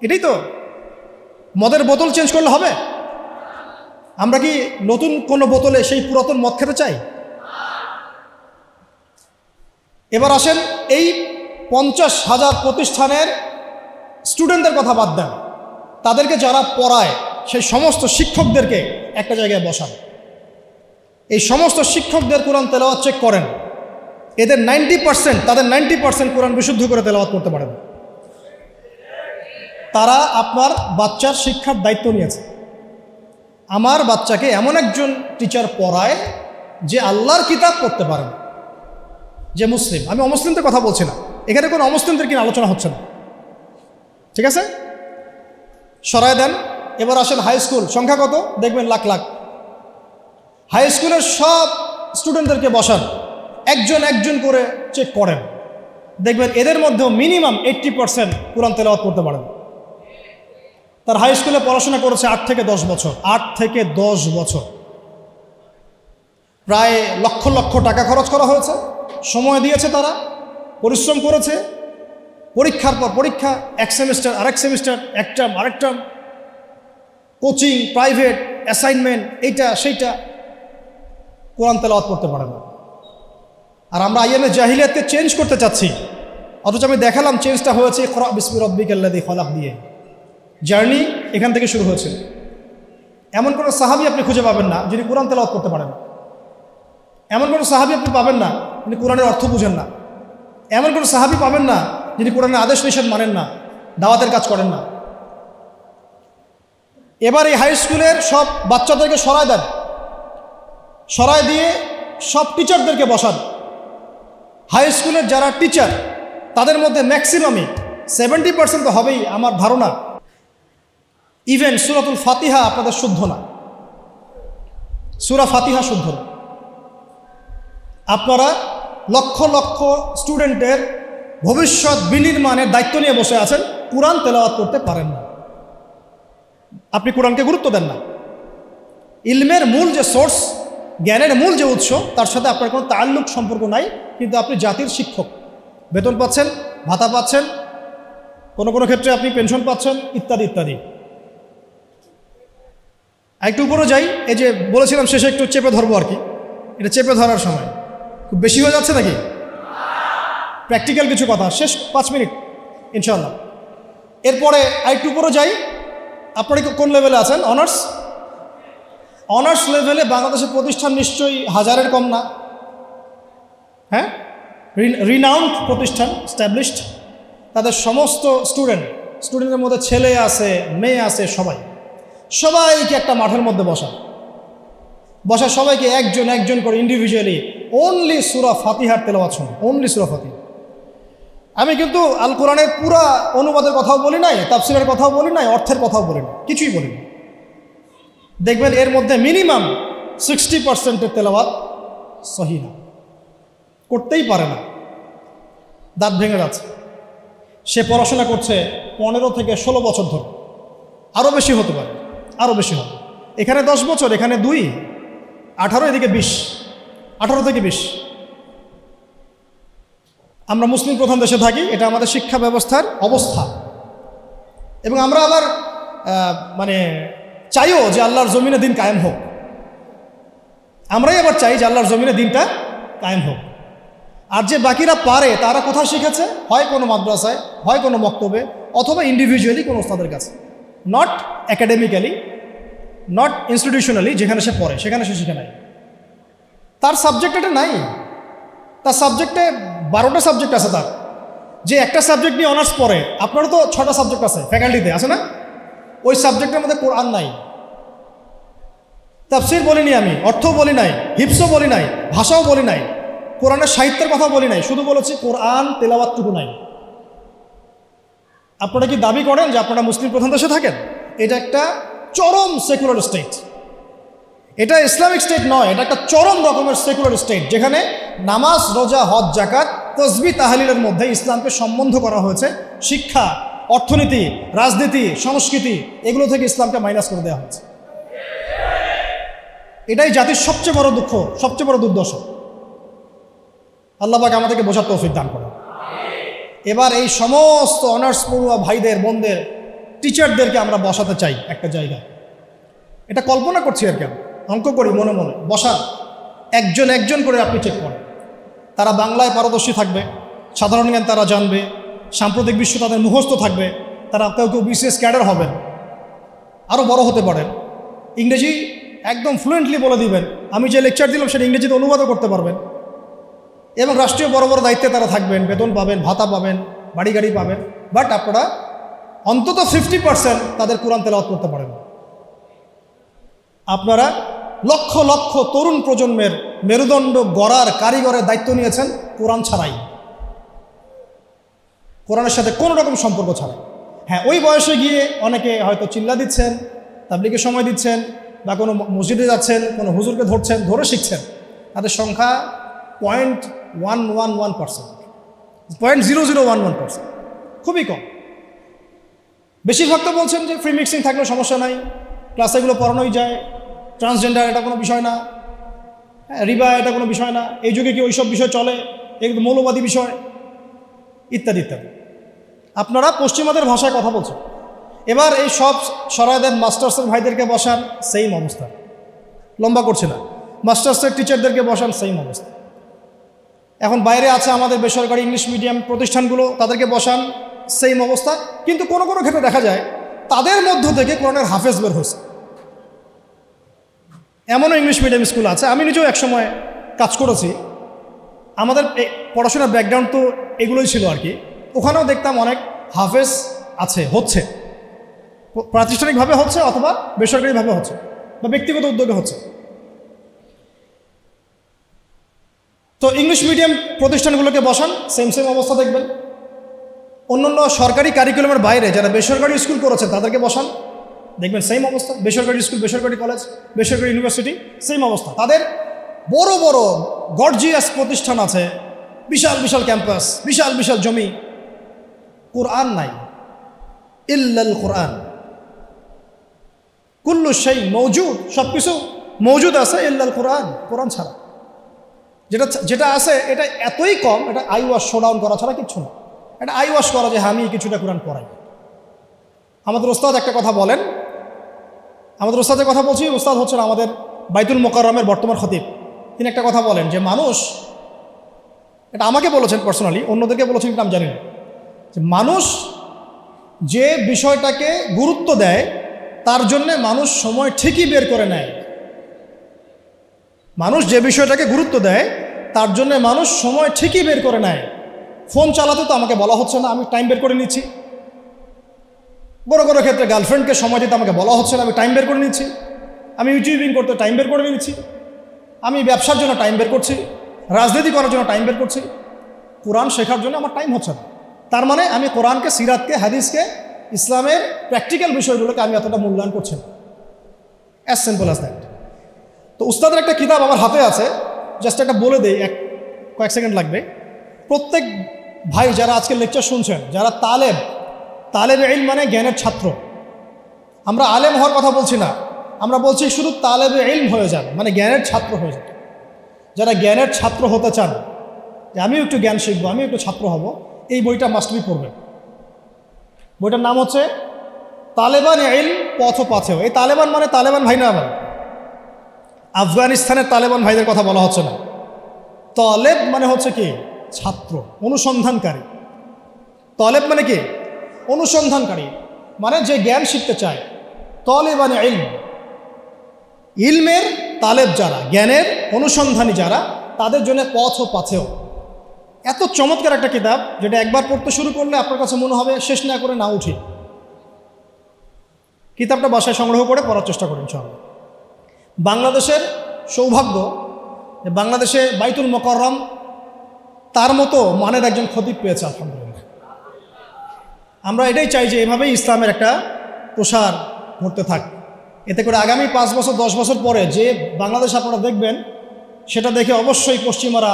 [SPEAKER 1] এটাই তো, মদের বোতল চেঞ্জ করলে হবে? আমরা কি নতুন কোনো বোতলে সেই পুরাতন মদ খেতে চাই? এবার আসেন, এই 50,000 প্রতিষ্ঠানের স্টুডেন্টদের কথা বাদ দেন, তাদেরকে যারা পড়ায় সেই সমস্ত শিক্ষকদেরকে একটা জায়গায় বসান। এই সমস্ত শিক্ষকদের কোরআন তেলাওয়াত চেক করেন, এদের 90%, তাদের 90% কোরআন বিশুদ্ধ করে তেলাওয়াত করতে পারেন। তারা আপনার বাচ্চার শিক্ষার দায়িত্ব নিয়েছে। আমার বাচ্চাকে এমন একজন টিচার পড়ায় যে আল্লাহর কিতাব পড়তে পারেন, যে মুসলিম। আমি অমুসলিমদের কথা বলছি না, এখানে কোনো অমুসলিমদের কিনা আলোচনা হচ্ছে না, ঠিক আছে? সরায় দেন। এবার আসেন হাই স্কুল, সংখ্যা কত? দেখবেন লাখ লাখ। হাই স্কুলের সব স্টুডেন্টদেরকে বসান, একজন একজন করে চেক করেন, দেখবেন এদের মধ্যেও মিনিমাম 80% কোরআন তেলাওয়াত করতে পারেন। তার হাই স্কুলে পড়াশোনা করেছে 8 থেকে 10 বছর, 8 থেকে 10 বছর, প্রায় লক্ষ লক্ষ টাকা খরচ করা হয়েছে, সময় দিয়েছে, তারা পরিশ্রম করেছে, পরীক্ষার পর পরীক্ষা, এক সেমিস্টার আরেক সেমিস্টার, এক টার্ম আরেক টার্ম, কোচিং, প্রাইভেট, অ্যাসাইনমেন্ট, এইটা সেইটা, কোরআন তেলাওয়াত করতে পারে না। আর আমরা আইএমএ জাহিলিয়াতকে চেঞ্জ করতে চাচ্ছি, অথচ আমি দেখালাম চেঞ্জটা হয়েছে ইকরা বিসমি রাব্বিকাল্লাযী খলাক দিয়ে। জার্নি এখান থেকে শুরু হয়েছে। এমন কোনো সাহাবী আপনি খুঁজে পাবেন না যিনি কোরআন তেলাওয়াত করতে পারেন। এমন কোনো সাহাবী আপনি পাবেন না যিনি কোরআনের অর্থ বুঝেন না। এমন কোনো সাহাবী পাবেন না যিনি কোরআনের আদেশ নিষেধ মানেন না, দাওয়াতের কাজ করেন না। এবার এই হাই স্কুলের সব বাচ্চাদেরকে সরায় দেন, সরায় দিয়ে সব টিচারদেরকে বসান। হাই স্কুলের যারা টিচার তাদের মধ্যে ম্যাক্সিমামই 70% তো হবেই আমার ধারণা ইভেন সূরাতুল ফাতিহা আপনাদের শুদ্ধ না, সূরা ফাতিহা শুদ্ধ না। আপনারা লক্ষ লক্ষ স্টুডেন্টের ভবিষ্যৎ বিনির্মাণের দায়িত্ব নিয়ে বসে আছেন, কোরআন তেলাওয়াত করতে পারেন না। আপনি কোরআনকে গুরুত্ব দেন না। ইলমের মূল যে সোর্স, জ্ঞানের মূল যে উৎস, তার সাথে আপনার কোনো তাল্লুক সম্পর্ক নাই, কিন্তু আপনি জাতির শিক্ষক, বেতন পাচ্ছেন, ভাতা পাচ্ছেন, কোনো কোনো ক্ষেত্রে আপনি পেনশন পাচ্ছেন, ইত্যাদি ইত্যাদি। একটু উপরে যাই, এই যে বলেছিলাম শেষে একটু চেপে ধরবো আর কি, এটা চেপে ধরার সময় খুব বেশি হয়ে যাচ্ছে নাকি? প্র্যাকটিক্যাল কিছু কথা, শেষ 5 মিনিট ইনশাআল্লাহ। এরপরে আরেকটু উপরে যাই, আপনারা কোন লেভেলে আছেন? অনার্স। অনার্স লেভেলে বাংলাদেশের প্রতিষ্ঠান নিশ্চয়ই 1000-এর কম না, হ্যাঁ? রিনাউন্ড প্রতিষ্ঠান, স্ট্যাবলিশড। তাদের সমস্ত স্টুডেন্টের মধ্যে ছেলে আছে, মেয়ে আছে, সবাইকে একটা মাঠের মধ্যে বসা সবাইকে একজন একজন করে ইন্ডিভিজুয়ালি অনলি সূরা ফাতিহার তেলাওয়াত শুনুন, অনলি সূরা ফাতিহা। আমি কিন্তু আল কোরআনের পুরা অনুবাদের কথাও বলি নাই, তাফসীরের কথাও বলি নাই, অর্থের কথাও বলি না, কিছুই বলি না। দেখবেন এর মধ্যে মিনিমাম 60%-এর তেলাওয়াত সহিহ না, করতেই পারে না, দাঁত ভেঙে যাচ্ছে। সে পড়াশোনা করছে 15 থেকে 16 বছর ধরে, আরও বেশি হতে পারে, আরও বেশি হবে। এখানে 10 বছর, এখানে 2, 18, এদিকে 20, 18 থেকে 20। আমরা মুসলিম প্রধান দেশে থাকি, এটা আমাদের শিক্ষা ব্যবস্থার অবস্থা। এবং আমরা আবার মানে চাইও যে আল্লাহর জমিনে দিন কায়েম হোক। আমরাই আবার চাই যে আল্লাহর জমিনে দিনটা কায়েম হোক। আর যে বাকিরা পারে তারা কোথায় শিখেছে? হয় কোনো মাদ্রাসায়, হয় কোনো মক্তবে, অথবা ইন্ডিভিজুয়ালি কোনো ওস্তাদের কাছে। নট অ্যাকাডেমিক্যালি, নট ইনস্টিটিউশনালি, যেখানে সে পড়ে সেখানে সে শিখে নাই। তার সাবজেক্ট এটা নাই, তার সাবজেক্টে 12টা সাবজেক্ট আছে। তার যে একটা সাবজেক্ট নিয়ে অনার্স পড়ে, আপনারও তো 6টা সাবজেক্ট আছে ফ্যাকাল্টিতে, আছে না? ওই সাবজেক্টের মধ্যে কোরআন নাই, তাফসীর বলিনি আমি, অর্থও বলি নাই, হিফজও বলি নাই, ভাষাও বলি নাই, কোরআনের সাহিত্যের কথা বলি নাই, শুধু বলেছি কোরআন তেলাওয়াতটুকু নাই। আপনারা কি দাবি করেন যে আপনারা মুসলিম প্রধান দেশে থাকেন? এটা একটা চরম সেকুলার স্টেট, এটা ইসলামিক স্টেট নয়, এটা একটা চরম রকমের সেকুলার স্টেট, যেখানে নামাজ, রোজা, হজ, জাকাত, তসবিহ, তাহলিলের মধ্যে ইসলামকে সম্বন্ধ করা হয়েছে। শিক্ষা, অর্থনীতি, রাজনীতি, সংস্কৃতি, এগুলো থেকে ইসলামকে মাইনাস করে দেওয়া হয়েছে। এটাই জাতির সবচেয়ে বড় দুঃখ, সবচেয়ে বড় দুর্দশা। আল্লাহ পাক আমাদেরকে বোঝার তৌফিক দান করেন। এবার এই সমস্ত অনার্স পড়ুয়া ভাইদের, বোনদের, টিচারদেরকে আমরা বসাতে চাই একটা জায়গায়। এটা কল্পনা করছি আর কেন, অঙ্ক করি মনে মনে। বসান, একজন একজন করে আপনি চেক করেন। তারা বাংলায় পারদর্শী থাকবে, সাধারণ জ্ঞান তারা জানবে, সাম্প্রতিক বিশ্ব তাদের মুখস্থ থাকবে, তারা কেউ কেউ বিসিএস ক্যাডার হবেন, আরও বড় হতে পারেন। ইংরেজি একদম ফ্লুয়েন্টলি বলে দিবেন, আমি যে লেকচার দিলাম সেটা ইংরেজিতে অনুবাদও করতে পারবেন। এবং রাষ্ট্রীয় বড় বড় দায়িত্বে তারা থাকবেন, বেতন পাবেন, ভাতা পাবেন, বাড়ি গাড়ি পাবেন। বাট আপনারা অন্তত 50% তাদের কোরআন তেলাওয়াত করতে পারেন। আপনারা লক্ষ লক্ষ তরুণ প্রজন্মের মেরুদণ্ড গড়ার কারিগরের দায়িত্ব নিয়েছেন কোরআন ছাড়াই, কোরআনের সাথে কোনো রকম সম্পর্ক ছাড়াই। হ্যাঁ, ওই বয়সে গিয়ে অনেকে হয়তো চিল্লা দিচ্ছেন, তাবলীগে সময় দিচ্ছেন, বা কোনো মসজিদে যাচ্ছেন, কোনো হুজুরকে ধরছেন, ধরে শিখছেন। তাদের সংখ্যা 0.111%, 0.0011%, খুবই কম। বেশিরভাগ তো বলছেন যে ফ্রি মিক্সিং থাকলে সমস্যা নাই, ক্লাসে এগুলো পড়ানোই যায়, ট্রান্সজেন্ডার এটা কোনো বিষয় না, রিবা এটা কোনো বিষয় না, এই যুগে কি ওইসব বিষয় চলে, এগুলো মৌলবাদী বিষয়, ইত্যাদি ইত্যাদি। আপনারা পশ্চিমাদের ভাষায় কথা বলছেন। এবার এই সব সরায় দেন, মাস্টার্সের ভাইদেরকে বসান, সেম অবস্থা। লম্বা করছে না, মাস্টার্সের টিচারদেরকে বসান, সেম অবস্থা। এখন বাইরে আছে আমাদের বেসরকারি ইংলিশ মিডিয়াম প্রতিষ্ঠানগুলো, তাদেরকে বসান, সেম অবস্থা। কিন্তু কোনো কোনো ক্ষেত্রে দেখা যায় তাদের মধ্য থেকে কোরআনের হাফেজ বের হয়েছে। এমনও ইংলিশ মিডিয়াম স্কুল আছে, আমি নিজেও একসময় কাজ করেছি, আমাদের পড়াশোনার ব্যাকগ্রাউন্ড তো এগুলোই ছিল আর কি। ওখানেও দেখতাম অনেক হাফেজ আছে, হচ্ছে, প্রাতিষ্ঠানিকভাবে হচ্ছে অথবা বেসরকারিভাবে হচ্ছে বা ব্যক্তিগত উদ্যোগে হচ্ছে। তো ইংলিশ মিডিয়াম প্রতিষ্ঠানগুলোকে বসান, সেম অবস্থা দেখবেন। অন্যান্য সরকারি কারিকুলামের বাইরে যারা বেসরকারি স্কুল করেছেন তাদেরকে বসান, দেখবেন সেম অবস্থা। বেসরকারি স্কুল, বেসরকারি কলেজ, বেসরকারি ইউনিভার্সিটি, সেম অবস্থা। তাদের বড় বড় গর্জিয়াস প্রতিষ্ঠান আছে, বিশাল বিশাল ক্যাম্পাস, বিশাল বিশাল জমি। কোরআন নাই, ইল্লাল কোরআন। কুল্লু শাই মৌজুদ, সব কিছু মৌজুদ আছে ইল্লাল কোরআন, কোরআন ছাড়া। যেটা আছে এটা এতই কম, এটা আই ওয়াশ শোডাউন করা ছাড়া কিচ্ছু না। এটা আই ওয়াশ করা যে আমি কিছুটা কোরআন পড়াই। আমাদের ওস্তাদ একটা কথা বলেন, আমাদের ওস্তাদের কথা বলছি, ওস্তাদ হচ্ছেন আমাদের বাইতুল মোকাররমের বর্তমান খতিব। তিনি একটা কথা বলেন যে মানুষ, এটা আমাকে বলেছেন পার্সোনালি, অন্যদেরকে বলেছেন কিন্তু আমি জানি না, যে মানুষ যে বিষয়টাকে গুরুত্ব দেয় তার জন্যে মানুষ সময় ঠিকই বের করে নেয়। মানুষ যে বিষয়টাকে গুরুত্ব দেয় তার জন্য মানুষ সময় ঠিকই বের করে নেয়। ফোন চালাতে তো আমাকে বলা হচ্ছে না, আমি টাইম বের করে নিচ্ছি। বড় বড় ক্ষেত্রে গার্লফ্রেন্ডকে সময় দিতে আমাকে বলা হচ্ছে না, আমি টাইম বের করে নিচ্ছি। আমি ইউটিউবিং করতে টাইম বের করে নিচ্ছি। আমি ব্যবসার জন্য টাইম বের করছি, রাজনীতি করার জন্য টাইম বের করছি। কোরআন শেখার জন্য আমার টাইম হচ্ছে না। তার মানে আমি কোরআনকে, সিরাতকে, হাদিসকে, ইসলামের প্র্যাকটিক্যাল বিষয়গুলোকে আমি এতটা মূল্যায়ন করছি না। As simple as that. তো উস্তাদের একটা কিতাব আমার হাতে আছে, জাস্ট একটা বলে দেই, কয়েক সেকেন্ড লাগবে। প্রত্যেক ভাই যারা আজকে লেকচার শুনছেন, যারা তালেব ইলম মানে জ্ঞানের ছাত্র, আমরা আলেম হওয়ার কথা বলছি না, আমরা বলছি শুধু তালেবে ইলম হয়ে যান, মানে জ্ঞানের ছাত্র হয়ে যান। যারা জ্ঞানের ছাত্র হতে চান, যে আমিও একটু জ্ঞান শিখবো, আমিও একটু ছাত্র হব, এই বইটা মাস্ট বি পড়বেন। বইটার নাম হচ্ছে তালেবান ইলম পথ পাথেয়। এই তালেবান মানে তালেবান ভাই না, আবার আফগানিস্তানের তালেবান ভাইদের কথা বলা হচ্ছে না। তলেব মানে হচ্ছে কি, ছাত্র, অনুসন্ধানকারী। তলেব মানে কি, অনুসন্ধানকারী, মানে যে জ্ঞান শিখতে চায়। তলেবান ইলম, ইলমের তালেব যারা, জ্ঞানের অনুসন্ধানী যারা, তাদের জন্য পথ ও পাথেয়। এত চমৎকার একটা কিতাব, যেটা একবার পড়তে শুরু করলে আপনার কাছে মনে হবে শেষ না করে না উঠি। কিতাবটা বাসায় সংগ্রহ করে পড়ার চেষ্টা করুন ইনশাআল্লাহ। বাংলাদেশের সৌভাগ্য যে বাংলাদেশে বাইতুল মোকাররম তার মতো মানের একজন খতিব পেয়েছে, আলহামদুলিল্লাহ। আমরা এটাই চাই যে এভাবেই ইসলামের একটা প্রসার ঘটতে থাক। এতে করে আগামী 5 বছর 10 বছর পরে যে বাংলাদেশ আপনারা দেখবেন, সেটা দেখে অবশ্যই পশ্চিমারা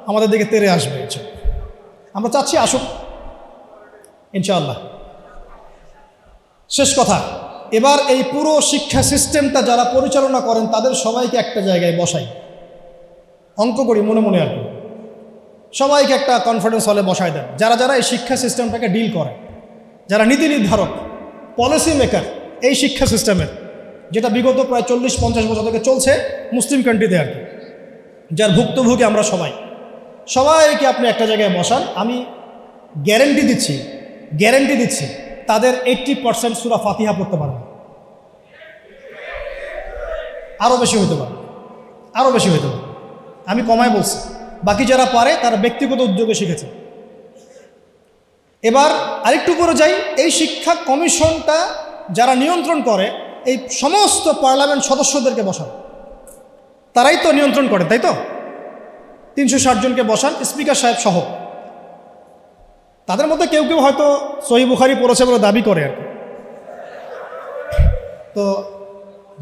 [SPEAKER 1] আমাদের দিকে তেড়ে আসবে। আমরা চাচ্ছি আসুক ইনশাআল্লাহ। শেষ কথা, এবার এই পুরো শিক্ষা সিস্টেমটা যারা পরিচালনা করেন তাদের সবাইকে একটা জায়গায় বসাই, অঙ্ক করি মনে মনে আর কি, সবাইকে একটা কনফারেন্স হলে বসাই দেন, যারা যারা এই শিক্ষা সিস্টেমটাকে ডিল করে, যারা নীতি নির্ধারক, পলিসি মেকার এই শিক্ষা সিস্টেমের, যেটা বিগত প্রায় 40-50 বছর থেকে চলছে মুসলিম কান্ট্রিতে আর কি, যার ভুক্তভোগী আমরা সবাইকে আপনি একটা জায়গায় বসান। আমি গ্যারেন্টি দিচ্ছি তাদের 80% সূরা ফাতিহা পড়তে পারবে, আরও বেশি হতে পারে। আমি কমায় বলছি, বাকি যারা পারে তারা ব্যক্তিগত উদ্যোগে শিখেছে। এবার আরেকটু করে যাই, এই শিক্ষা কমিশনটা যারা নিয়ন্ত্রণ করে, এই সমস্ত পার্লামেন্ট সদস্যদেরকে বসান, তারাই তো নিয়ন্ত্রণ করে, তাই তো? 360 জনকে বসান, স্পিকার সাহেব সহ। তাদের মধ্যে কেউ কেউ হয়তো সহিহ বুখারী পড়েছে বলে দাবি করে আর কি। তো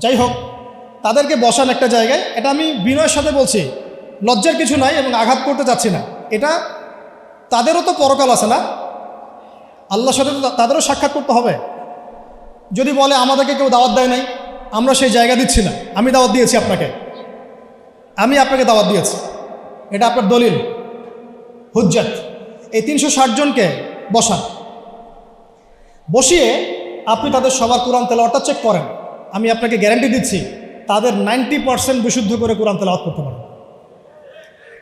[SPEAKER 1] যাই হোক, তাদেরকে বসান একটা জায়গায়। এটা আমি বিনয়ের সাথে বলছি, লজ্জার কিছু নাই এবং আঘাত করতে যাচ্ছি না। এটা তাদেরও তো পরকাল আছে না, আল্লাহর সাথে তো তাদেরও সাক্ষাৎ করতে হবে। যদি বলে আমাদেরকে কেউ দাওয়াত দেয় নাই, আমরা সেই জায়গা দিচ্ছি না, আমি দাওয়াত দিয়েছি আপনাকে, আমি আপনাকে দাওয়াত দিয়েছি, এটা আপনার দলিল, হুজ্জাত। এই 360 জনকে বসান, বসিয়ে আপনি তাদের সবার কোরআন তেলাওয়াতটা চেক করেন। আমি আপনাকে গ্যারান্টি দিচ্ছি তাদের 90% বিশুদ্ধ করে কোরআন তেলাওয়াত করতে পারেন।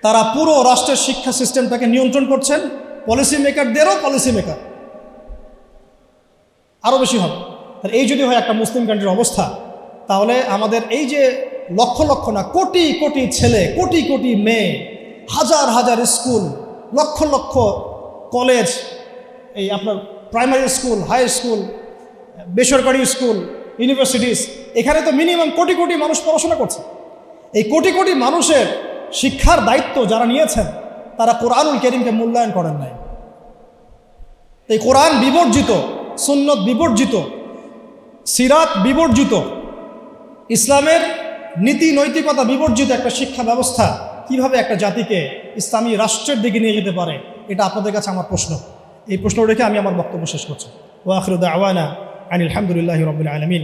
[SPEAKER 1] তারা পুরো রাষ্ট্রের শিক্ষা সিস্টেমটাকে নিয়ন্ত্রণ করছেন, পলিসি মেকারদেরও পলিসি মেকার, আরও বেশি হবে। তাহলে এই যদি হয় একটা মুসলিম কান্ট্রির অবস্থা, তাহলে আমাদের এই যে লক্ষ লক্ষ না, কোটি কোটি ছেলে, কোটি কোটি মেয়ে, হাজার হাজার স্কুল, লক্ষ লক্ষ কলেজ, এই আপনার প্রাইমারি স্কুল, হাই স্কুল, বেসরকারি স্কুল, ইউনিভার্সিটিস, এখানে তো মিনিমাম কোটি কোটি মানুষ পড়াশোনা করছে। এই কোটি কোটি মানুষের শিক্ষার দায়িত্ব যারা নিয়েছেন তারা কোরআনুল কারীমকে মূল্যায়ন করেন নাই। এই কোরআন বিবর্জিত, সুন্নত বিবর্জিত, সিরাত বিবর্জিত, ইসলামের নীতি নৈতিকতা বিবর্জিত একটা শিক্ষা ব্যবস্থা কিভাবে একটা জাতিকে ইসলামী রাষ্ট্রের দিকে নিয়ে যেতে পারে, এটা আপনাদের কাছে আমার প্রশ্ন। এই প্রশ্ন রেখে আমি আমার বক্তব্য শেষ করছি। ওয়া আখিরু দাওয়ানা আনিল হামদুলিল্লাহি রাব্বিল আলামিন।